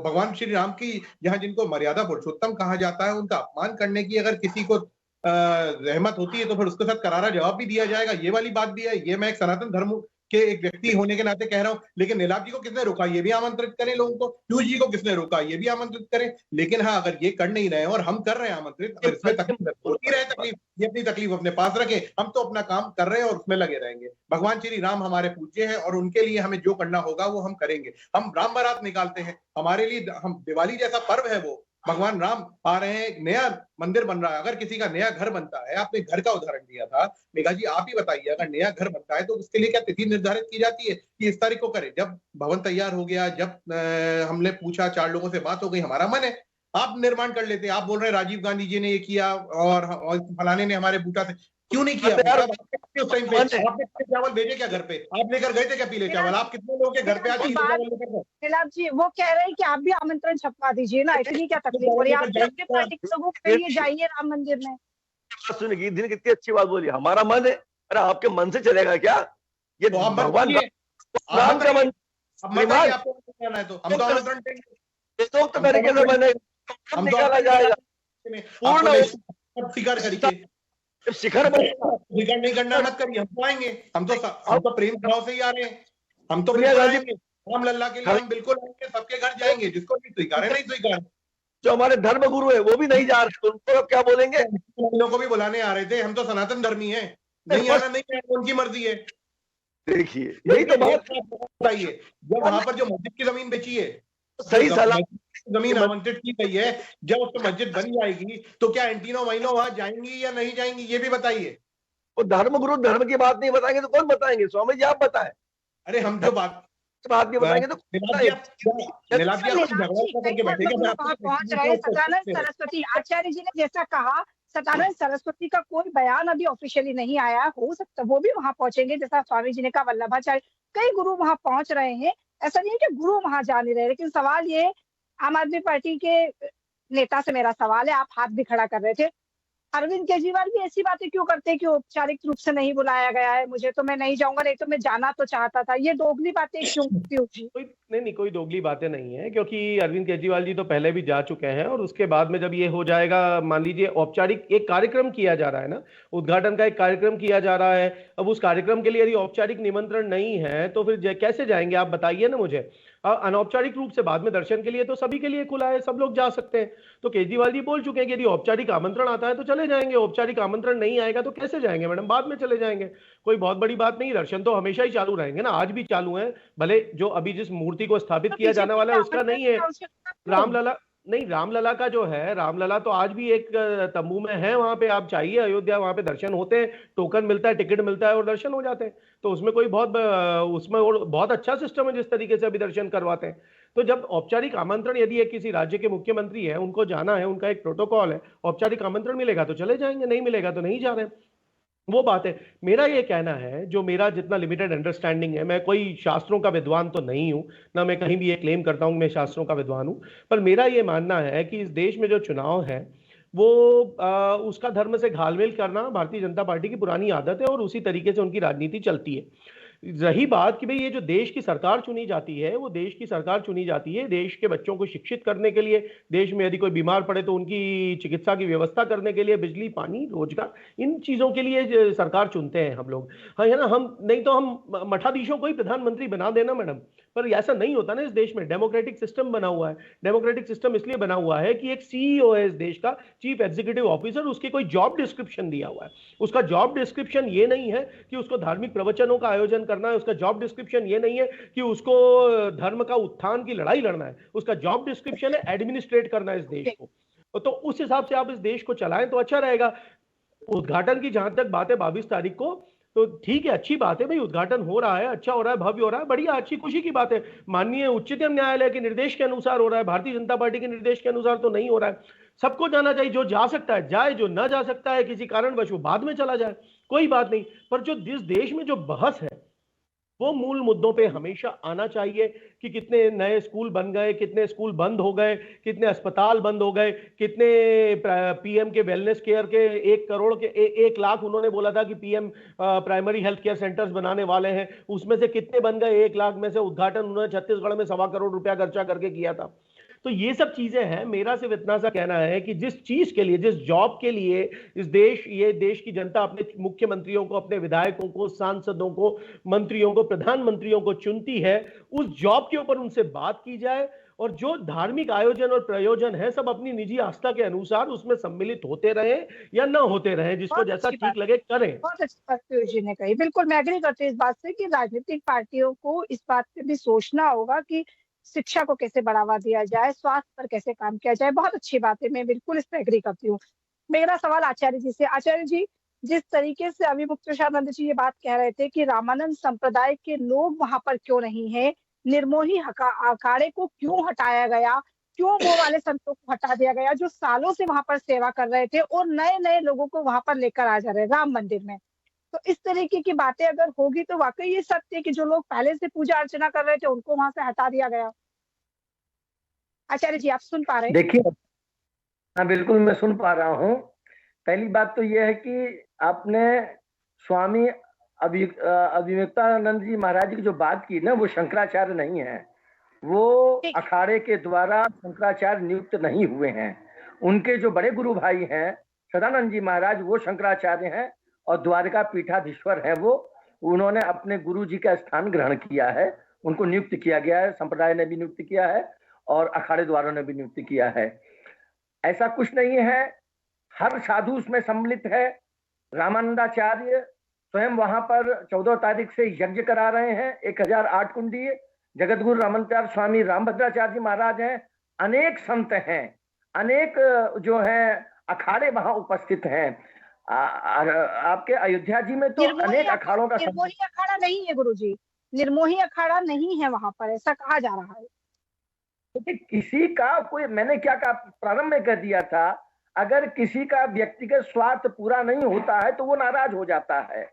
भगवान श्री राम की जहां जिनको मर्यादा पुरुषोत्तम कहा जाता है, उनका अपमान करने की अगर किसी को रहमत होती है तो फिर उसके साथ करारा जवाब भी दिया जाएगा। ये वाली बात भी है। ये मैं एक सनातन धर्म के एक व्यक्ति होने के नाते कह रहा हूं। लेकिन नीलाभ जी को किसने रोका? ये भी आमंत्रित करें लोगों को। पीयूष जी को किसने रोका? ये भी आमंत्रित करें। लेकिन हाँ, अगर ये कर नहीं रहे और हम कर रहे हैं आमंत्रित, अगर इसमें तकलीफ होती रहे, तकलीफ ये अपनी तकलीफ अपने पास रखें। हम तो अपना काम कर रहे हैं और उसमें लगे रहेंगे। भगवान श्री राम हमारे पूज्य हैं और उनके लिए हमें जो करना होगा वो हम करेंगे। हम राम बारात निकालते हैं, हमारे लिए हम दिवाली जैसा पर्व है वो। भगवान राम आ रहे हैं, एक नया मंदिर बन रहा है। अगर किसी का नया घर बनता है, आपने घर का उदाहरण दिया था, मेघा जी आप ही बताइए, अगर नया घर बनता है तो उसके लिए क्या तिथि निर्धारित की जाती है कि इस तारीख को करें? जब भवन तैयार हो गया, जब हमने पूछा, 4 लोगों से बात हो गई, हमारा मन है, आप निर्माण कर लेते हैं। आप बोल रहे हैं राजीव गांधी जी ने ये किया और फलाने ने हमारे बूटा से क्यों नहीं किया? उस टाइम पे आपने चावल भेजे क्या घर पे? आप लेकर गए थे क्या पीले चावल? आप कितने लोगों के घर पे आज नीलाभ जी वो कह रहे हैं कि आप भी आमंत्रण छपवा दीजिए ना, इतनी क्या तकलीफ हो रही है? आप अपने पार्टी के लोगों को कहिए जाइए राम मंदिर में। सुनिए, दिन कितनी अच्छी बात बोली, हमारा मन है। अरे आपके मन से चलेगा क्या? ये तो आप भगवान राम का मन, आपको जाना है तो हम तो आमंत्रण देंगे, तरीके से बने, हम निकाला जाएगा पूर्ण स्वीकार करिए। शिखर स्वीकार नहीं करना मत करिए, हम तो आएंगे। हम तो प्रेम भाव से ही आ रहे हैं। हम तो आएंगे राम लल्ला के लिए, हम बिल्कुल आएंगे, सबके घर जाएंगे। जिसको नहीं स्वीकार है नहीं स्वीकार। जो हमारे धर्म गुरु है वो भी नहीं जा रहे, उनको क्या बोलेंगे? लोगों को भी बुलाने आ रहे थे, हम तो सनातन धर्मी है, नहीं आना नहीं आना उनकी मर्जी है। देखिए यही तो बात बताइए, जब वहां पर जो मस्जिद की जमीन बेची है, सही सलाह जमीन आवंटित की गई है, जब उस पर मस्जिद बन जाएगी तो क्या एंटीनो महिनो वहां जाएंगी या नहीं जाएंगी? ये भी बताइए। वो धर्म गुरु धर्म की बात नहीं बताएंगे तो कौन बताएंगे? स्वामी जी आप बताएं। अरे हम जो बात नहीं बताएंगे तो पहुंच रहे। सदानंद सरस्वती आचार्य जी ने जैसा कहा, सदानंद सरस्वती का कोई बयान अभी ऑफिशियली नहीं आया, हो सकता वो भी वहां पहुंचेंगे जैसा स्वामी जी ने कहा। वल्लभाचार्य, कई गुरु वहां पहुंच रहे हैं। ऐसा नहीं है कि गुरु वहां जा नहीं रहे। लेकिन सवाल ये, आम आदमी पार्टी के नेता से मेरा सवाल है, आप हाथ भी खड़ा कर रहे थे, अरविंद केजरीवाल भी ऐसी बातें क्यों करते हैं कि औपचारिक रूप से नहीं बुलाया गया है, मुझे तो मैं नहीं जाऊंगा, नहीं तो मैं जाना तो चाहता था। ये दोगली बातें क्यों? नहीं, कोई दोगली बातें नहीं है, क्योंकि अरविंद केजरीवाल जी तो पहले भी जा चुके हैं और उसके बाद में जब ये हो जाएगा, मान लीजिए औपचारिक एक कार्यक्रम किया जा रहा है ना, उद्घाटन का एक कार्यक्रम किया जा रहा है, अब उस कार्यक्रम के लिए यदि औपचारिक निमंत्रण नहीं है तो फिर कैसे जाएंगे? आप बताइए ना मुझे। अनौपचारिक रूप से बाद में दर्शन के लिए तो सभी के लिए खुला है, सब लोग जा सकते हैं। तो केजरीवाल जी बोल चुके हैं कि यदि औपचारिक आमंत्रण आता है तो चले जाएंगे, औपचारिक आमंत्रण नहीं आएगा तो कैसे जाएंगे मैडम? बाद में चले जाएंगे, कोई बहुत बड़ी बात नहीं। दर्शन तो हमेशा ही चालू रहेंगे ना, आज भी चालू है। भले जो अभी जिस मूर्ति को स्थापित किया जाने वाला है उसका नहीं है, रामलला नहीं, रामलला का जो है, रामलला तो आज भी एक तंबू में है, वहां पे आप चाहिए अयोध्या, वहां पे दर्शन होते हैं, टोकन मिलता है, टिकट मिलता है और दर्शन हो जाते हैं। तो उसमें कोई उसमें बहुत अच्छा सिस्टम है जिस तरीके से अभी दर्शन करवाते हैं। तो जब औपचारिक आमंत्रण, यदि एक किसी राज्य के मुख्यमंत्री है, उनको जाना है, उनका एक प्रोटोकॉल है, औपचारिक आमंत्रण मिलेगा तो चले जाएंगे, नहीं मिलेगा तो नहीं जा रहे। वो बात है। मेरा ये कहना है, जो मेरा जितना लिमिटेड अंडरस्टैंडिंग है, मैं कोई शास्त्रों का विद्वान तो नहीं हूं, ना मैं कहीं भी ये क्लेम करता हूं मैं शास्त्रों का विद्वान हूं, पर मेरा ये मानना है कि इस देश में जो चुनाव है वो उसका धर्म से घालमेल करना भारतीय जनता पार्टी की पुरानी आदत है और उसी तरीके से उनकी राजनीति चलती है। रही बात कि भाई ये जो देश की सरकार चुनी जाती है, वो देश की सरकार चुनी जाती है देश के बच्चों को शिक्षित करने के लिए, देश में यदि कोई बीमार पड़े तो उनकी चिकित्सा की व्यवस्था करने के लिए, बिजली, पानी, रोजगार, इन चीजों के लिए सरकार चुनते हैं हम लोग। हाँ, है ना, हम नहीं तो हम मठाधीशों को ही प्रधानमंत्री बना देना मैडम, पर ऐसा नहीं होता ना। इस देश में डेमोक्रेटिक सिस्टम बना हुआ है। डेमोक्रेटिक सिस्टम इसलिए बना हुआ है कि एक सीईओ है इस देश का, चीफ एग्जीक्यूटिव ऑफिसर, उसके कोई जॉब डिस्क्रिप्शन दिया हुआ है। उसका जॉब डिस्क्रिप्शन ये नहीं है कि उसको धार्मिक प्रवचनों का आयोजन करना है, उसका जॉब डिस्क्रिप्शन ये नहीं है कि उसको धर्म का उत्थान की लड़ाई लड़ना है, उसका जॉब डिस्क्रिप्शन है एडमिनिस्ट्रेट करना है इस देश को। तो उस हिसाब से आप इस देश को चलाएं तो अच्छा रहेगा। उद्घाटन की जहां तक बात है 22 तारीख को, तो ठीक है, अच्छी बात है भाई, उद्घाटन हो रहा है, अच्छा हो रहा है, भव्य हो रहा है, बढ़िया, अच्छी खुशी की बात है। माननीय उच्चतम न्यायालय के निर्देश के अनुसार हो रहा है, भारतीय जनता पार्टी के निर्देश के अनुसार तो नहीं हो रहा है। सबको जाना चाहिए, जो जा सकता है जाए, जो ना जा सकता है किसी कारणवश वो बाद में चला जाए, कोई बात नहीं। पर जो जिस देश में जो बहस है वो मूल मुद्दों पे हमेशा आना चाहिए कि कितने नए स्कूल बन गए, कितने स्कूल बंद हो गए, कितने अस्पताल बंद हो गए, कितने पीएम के वेलनेस केयर के 1 करोड़ के 1 लाख उन्होंने बोला था कि PM primary health care centres बनाने वाले हैं, उसमें से कितने बन गए। 1 लाख में से उद्घाटन उन्होंने छत्तीसगढ़ में 1.25 करोड़ रुपया खर्चा करके किया था। तो ये सब चीजें हैं। मेरा सिर्फ इतना सा कहना है कि जिस चीज के लिए, जिस जॉब के लिए ये देश की जनता अपने मुख्यमंत्रियों को, अपने विधायकों को, सांसदों को, मंत्रियों को, प्रधानमंत्रियों को चुनती है, उस जॉब के ऊपर उनसे बात की जाए, और जो धार्मिक आयोजन और प्रयोजन है सब अपनी निजी आस्था के अनुसार उसमें सम्मिलित होते रहे या ना होते रहे, जिसको जैसा ठीक लगे करें। बहुत अच्छी बात पीयूष जी ने कही। बिल्कुल मैं एग्री करती हूँ इस बात से कि राजनीतिक पार्टियों को इस बात पे भी सोचना होगा कि शिक्षा को कैसे बढ़ावा दिया जाए, स्वास्थ्य पर कैसे काम किया जाए। बहुत अच्छी बात है, मैं बिल्कुल इस पर एग्री करती हूँ। मेरा सवाल आचार्य जी से। आचार्य जी, जिस तरीके से अभी मुक्तेश्वरानंद जी ये बात कह रहे थे कि रामानंद संप्रदाय के लोग वहां पर क्यों नहीं है, निर्मोही अखाड़े को क्यों हटाया गया, क्यों वो वाले संतों को हटा दिया गया जो सालों से वहां पर सेवा कर रहे थे और नए नए लोगों को वहां पर लेकर आ जा रहे हैं राम मंदिर में। तो इस तरीके की बातें अगर होगी तो वाकई ये सत्य है कि जो लोग पहले से पूजा अर्चना कर रहे थे उनको वहां से हटा दिया गया। आचार्य जी आप सुन पा रहे हैं? देखिए, हाँ बिल्कुल मैं सुन पा रहा हूँ। पहली बात तो यह है कि आपने स्वामी अभिमुक्तानंद जी महाराज की जो बात की ना, वो शंकराचार्य नहीं है, वो अखाड़े के द्वारा शंकराचार्य नियुक्त नहीं हुए हैं। उनके जो बड़े गुरु भाई हैं सदानंद जी महाराज, वो शंकराचार्य हैं और द्वारका पीठाधीश्वर हैं। वो उन्होंने अपने गुरु जी का स्थान ग्रहण किया है, उनको नियुक्त किया गया है, संप्रदाय ने भी नियुक्त किया है और अखाड़े द्वारों ने भी नियुक्त किया है। ऐसा कुछ नहीं है, हर साधु उसमें सम्मिलित है। रामानंदाचार्य स्वयं वहां पर 14 तारीख से यज्ञ करा रहे हैं, 1008 कुंडीय। जगतगुरु रामानंदाचार्य स्वामी रामभद्राचार्य जी महाराज हैं, अनेक संत हैं, अनेक जो है अखाड़े वहां उपस्थित हैं। आपके अयोध्या जी में तो अनेक अखाड़ों का निर्मोही अखाड़ा नहीं है गुरुजी, निर्मोही अखाड़ा नहीं है वहां पर, ऐसा कहा जा रहा है। किसी का कोई, मैंने क्या कहा प्रारंभ में कह दिया था, अगर किसी का व्यक्तिगत स्वार्थ पूरा नहीं होता है तो वो नाराज हो जाता है।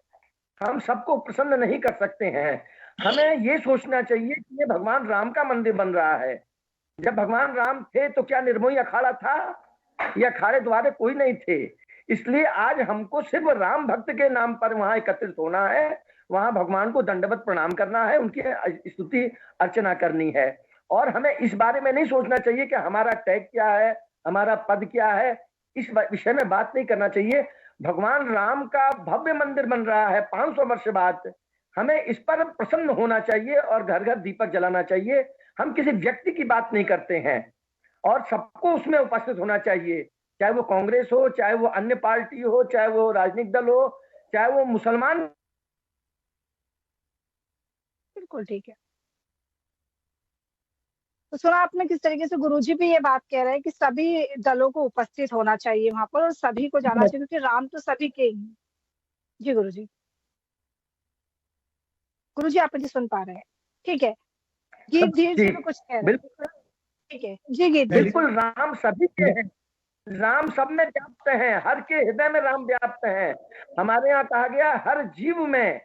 हम सबको प्रसन्न नहीं कर सकते हैं। हमें ये सोचना चाहिए कि ये भगवान राम का मंदिर बन रहा है। जब भगवान राम थे तो क्या निर्मोही अखाड़ा था? ये अखाड़े द्वारे कोई नहीं थे। इसलिए आज हमको सिर्फ राम भक्त के नाम पर वहां एकत्रित होना है, वहां भगवान को दंडवत प्रणाम करना है, उनकी स्तुति अर्चना करनी है। और हमें इस बारे में नहीं सोचना चाहिए कि हमारा टैग क्या है, हमारा पद क्या है, इस विषय में बात नहीं करना चाहिए। भगवान राम का भव्य मंदिर बन रहा है 500 वर्ष बाद, हमें इस पर प्रसन्न होना चाहिए और घर घर दीपक जलाना चाहिए। हम किसी व्यक्ति की बात नहीं करते हैं और सबको उसमें उपस्थित होना चाहिए, चाहे वो कांग्रेस हो, चाहे वो अन्य पार्टी हो, चाहे वो राजनीतिक दल हो, चाहे वो मुसलमान। बिल्कुल ठीक है। तो सुना आपने किस तरीके से गुरुजी भी ये बात कह रहे हैं कि सभी दलों को उपस्थित होना चाहिए वहां पर और सभी को जाना चाहिए, क्योंकि राम तो सभी के ही। जी गुरुजी, गुरुजी आप मुझे सुन पा रहे हैं? ठीक है, गीत धीरे जी कुछ कह रहे हैं। ठीक है जी, गीत बिल्कुल, राम सभी के हैं, राम सब में व्याप्त हैं, हर के हृदय में राम व्याप्त हैं। हमारे यहाँ कहा गया हर जीव में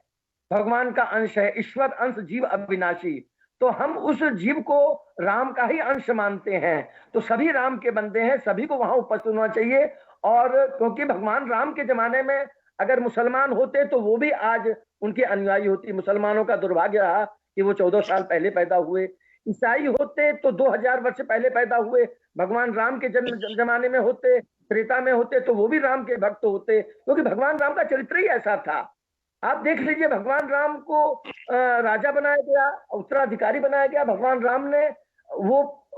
भगवान का अंश है, ईश्वर अंश जीव अविनाशी। तो हम उस जीव को राम का ही अंश मानते हैं, तो सभी राम के बंदे हैं, सभी को वहां उपस्थित होना चाहिए। और क्योंकि भगवान राम के जमाने में अगर मुसलमान होते तो वो भी आज उनके अनुयायी होती। मुसलमानों का दुर्भाग्य रहा कि वो 14 साल पहले पैदा हुए। ईसाई होते तो 2000 वर्ष पहले पैदा हुए, भगवान राम के जन्म जमाने में होते, त्रेता में होते तो वो भी राम के भक्त होते, क्योंकि भगवान राम का चरित्र ही ऐसा था। आप देख लीजिए, भगवान राम को राजा बनाया गया, उत्तराधिकारी बनाया गया। भगवान राम ने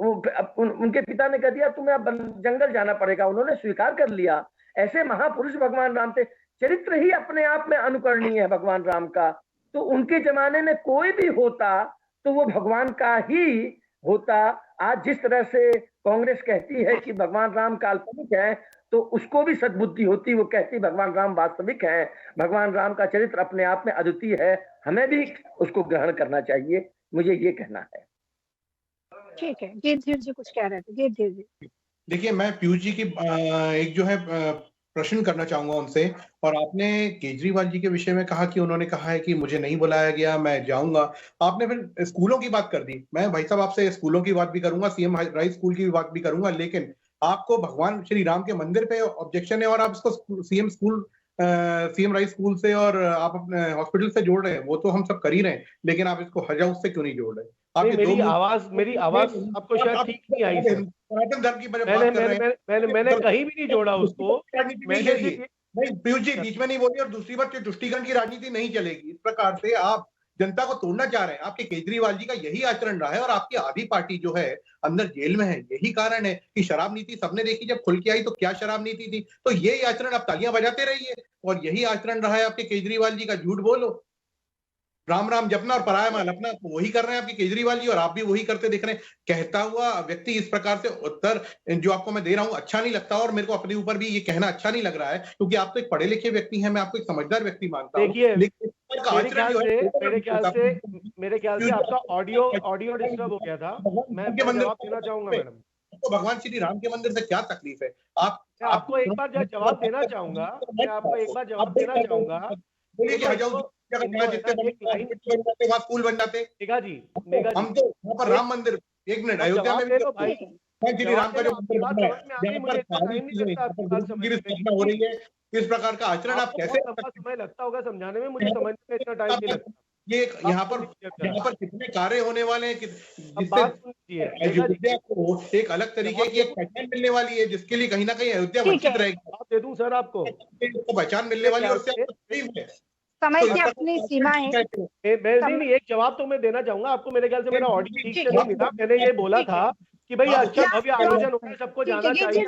उनके पिता ने कह दिया तुम्हें अब जंगल जाना पड़ेगा, उन्होंने स्वीकार कर लिया। ऐसे महापुरुष भगवान राम थे। चरित्र ही अपने आप में अनुकरणीय है भगवान राम का। तो उनके जमाने में कोई भी होता तो वो भगवान का ही होता। आज जिस तरह से कांग्रेस कहती है कि भगवान राम काल्पनिक है, तो उसको भी सद्बुद्धि होती, वो कहती भगवान राम वास्तविक है। भगवान राम का चरित्र अपने आप में अद्वितीय है, हमें भी उसको ग्रहण करना चाहिए, मुझे ये कहना है। ठीक है, गिरधीर जी कुछ कह रहे थे। गिरधीर जी देखिए, मैं पीयूष जी की एक जो है प्रश्न करना चाहूंगा उनसे। और आपने केजरीवाल जी के विषय में कहा कि उन्होंने कहा है कि मुझे नहीं बुलाया गया, मैं जाऊंगा। आपने फिर स्कूलों की बात कर दी। मैं भाई साहब आपसे स्कूलों की बात भी करूंगा, सीएम राइस स्कूल की भी बात भी करूंगा, लेकिन आपको भगवान श्री राम के मंदिर पे ऑब्जेक्शन है और आप इसको सीएम राइस स्कूल से और आप अपने हॉस्पिटल से जोड़ रहे हैं। वो तो हम सब कर ही रहे हैं, लेकिन आप इसको हज हाउस से क्यों नहीं जोड़ रहे? मेरी आवाज आपको शायद ठीक नहीं आई सर। सनातन धर्म की बात कर रहे हैं। मैंने कहीं भी नहीं जोड़ा उसको। नहीं पीयूष जी बीच में नहीं बोलिए। और दूसरी बात, तुष्टीकरण की राजनीति नहीं चलेगी। इस प्रकार से आप जनता को तोड़ना चाह रहे हैं। आपके केजरीवाल जी का यही आचरण रहा है और आपकी आधी पार्टी जो है अंदर जेल में है। यही कारण है कि शराब नीति सबने देखी, जब खुल के आई तो क्या शराब नीति थी। तो यही आचरण आप तालियां बजाते रहिए। और यही आचरण रहा है आपके केजरीवाल जी का। झूठ बोलो, राम राम जपना और पराया माल अपना, वही कर रहे हैं आपके केजरीवाल जी और आप भी वही करते दिख रहे हैं। कहता हुआ व्यक्ति इस प्रकार से उत्तर जो आपको मैं दे रहा हूं अच्छा नहीं लगता और मेरे को अपने ऊपर भी ये कहना अच्छा नहीं लग रहा है, क्योंकि आप तो एक पढ़े लिखे व्यक्ति हैं, मैं आपको एक समझदार व्यक्ति मानता हूं। मेरे ख्याल से आपका ऑडियो डिस्टर्ब हो गया था। मैं जवाब देना चाहूंगा मैडम। तो भगवान श्री राम के मंदिर से क्या तकलीफ है? आपको एक बार जवाब देना चाहूंगा। मैं आपको एक बार जवाब देना चाहूंगा। बोलिए कि जितने स्कूल बन जाते। मेघा जी हम तो यहाँ पर राम मंदिर, एक मिनट, अयोध्या में श्री राम का जो स्थापना हो रही है, इस प्रकार का आचरण आप कैसे? समय लगता होगा समझाने में, मुझे समझने में इतना टाइम नहीं लगता। ये यहाँ पर कितने कार्य होने वाले हैं जिससे अयोध्या को एक अलग तरीके की एक पहचान मिलने वाली है, जिसके लिए कहीं ना कहीं अयोध्या वंचित रहेगी। आप दे दूं सर आपको पहचान मिलने वाली है, उससे समय की अपनी सीमा है। नहीं, एक जवाब तो मैं देना चाहूंगा आपको। मेरे ख्याल से मेरा ऑडियो ठीक से नहीं मिला। मैंने ये बोला था कि भाई अच्छा भव्य आयोजन हो रहा है, सबको जाना चाहिए,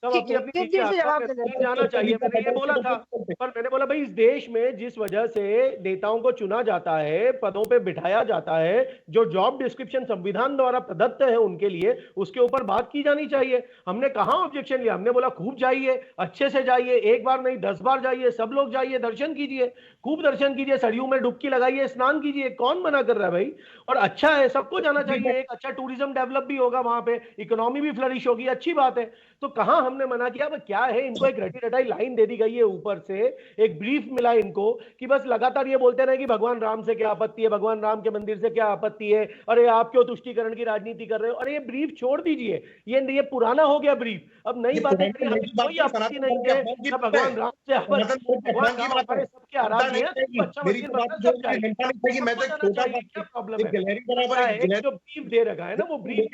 सब अपनी अपनी जाना चाहिए, मैंने ये बोला था। पर मैंने बोला भाई इस देश में जिस वजह से नेताओं को चुना जाता है, पदों पे बिठाया जाता है, जो जॉब डिस्क्रिप्शन संविधान द्वारा प्रदत्त है उनके लिए, उसके ऊपर बात की जानी चाहिए। हमने कहां ऑब्जेक्शन लिया? हमने बोला खूब जाइए, अच्छे से जाइए, एक बार नहीं 10 बार जाइए, सब लोग जाइए, दर्शन कीजिए, खूब दर्शन कीजिए, सरयू में डुबकी लगाइए, स्नान कीजिए, कौन मना कर रहा है भाई? और अच्छा है, सबको जाना चाहिए। एक अच्छा टूरिज्म डेवलप भी होगा वहां पे, इकोनॉमी भी फ्लरिश होगी, अच्छी बात है। तो कहां हमने मना किया? अब क्या है, इनको एक रटी रटाई लाइन दे दी गई है ऊपर से, एक ब्रीफ मिला इनको कि बस लगातार ये बोलते रहे कि भगवान राम से क्या आपत्ति है, भगवान राम के मंदिर से क्या आपत्ति है, अरे आप क्यों तुष्टीकरण की राजनीति कर रहे हो। अरे ये ब्रीफ छोड़ दीजिए, ये पुराना हो गया ब्रीफ, अब नई बातें कोई आपत्ति नहीं है। भगवान राम से भगवान राम हमारे सबके आराध्य हैं, अच्छा मंदिर बनना सब चाहिए, क्या प्रॉब्लम है? जो ब्रीफ दे रखा है ना, वो ब्रीफ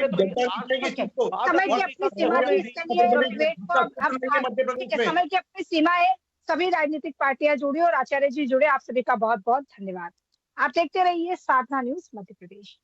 समय की अपनी सीमा है। सभी राजनीतिक पार्टियां जुड़ी और आचार्य जी जुड़े, आप सभी का बहुत बहुत धन्यवाद। आप देखते रहिए साधना न्यूज मध्य प्रदेश।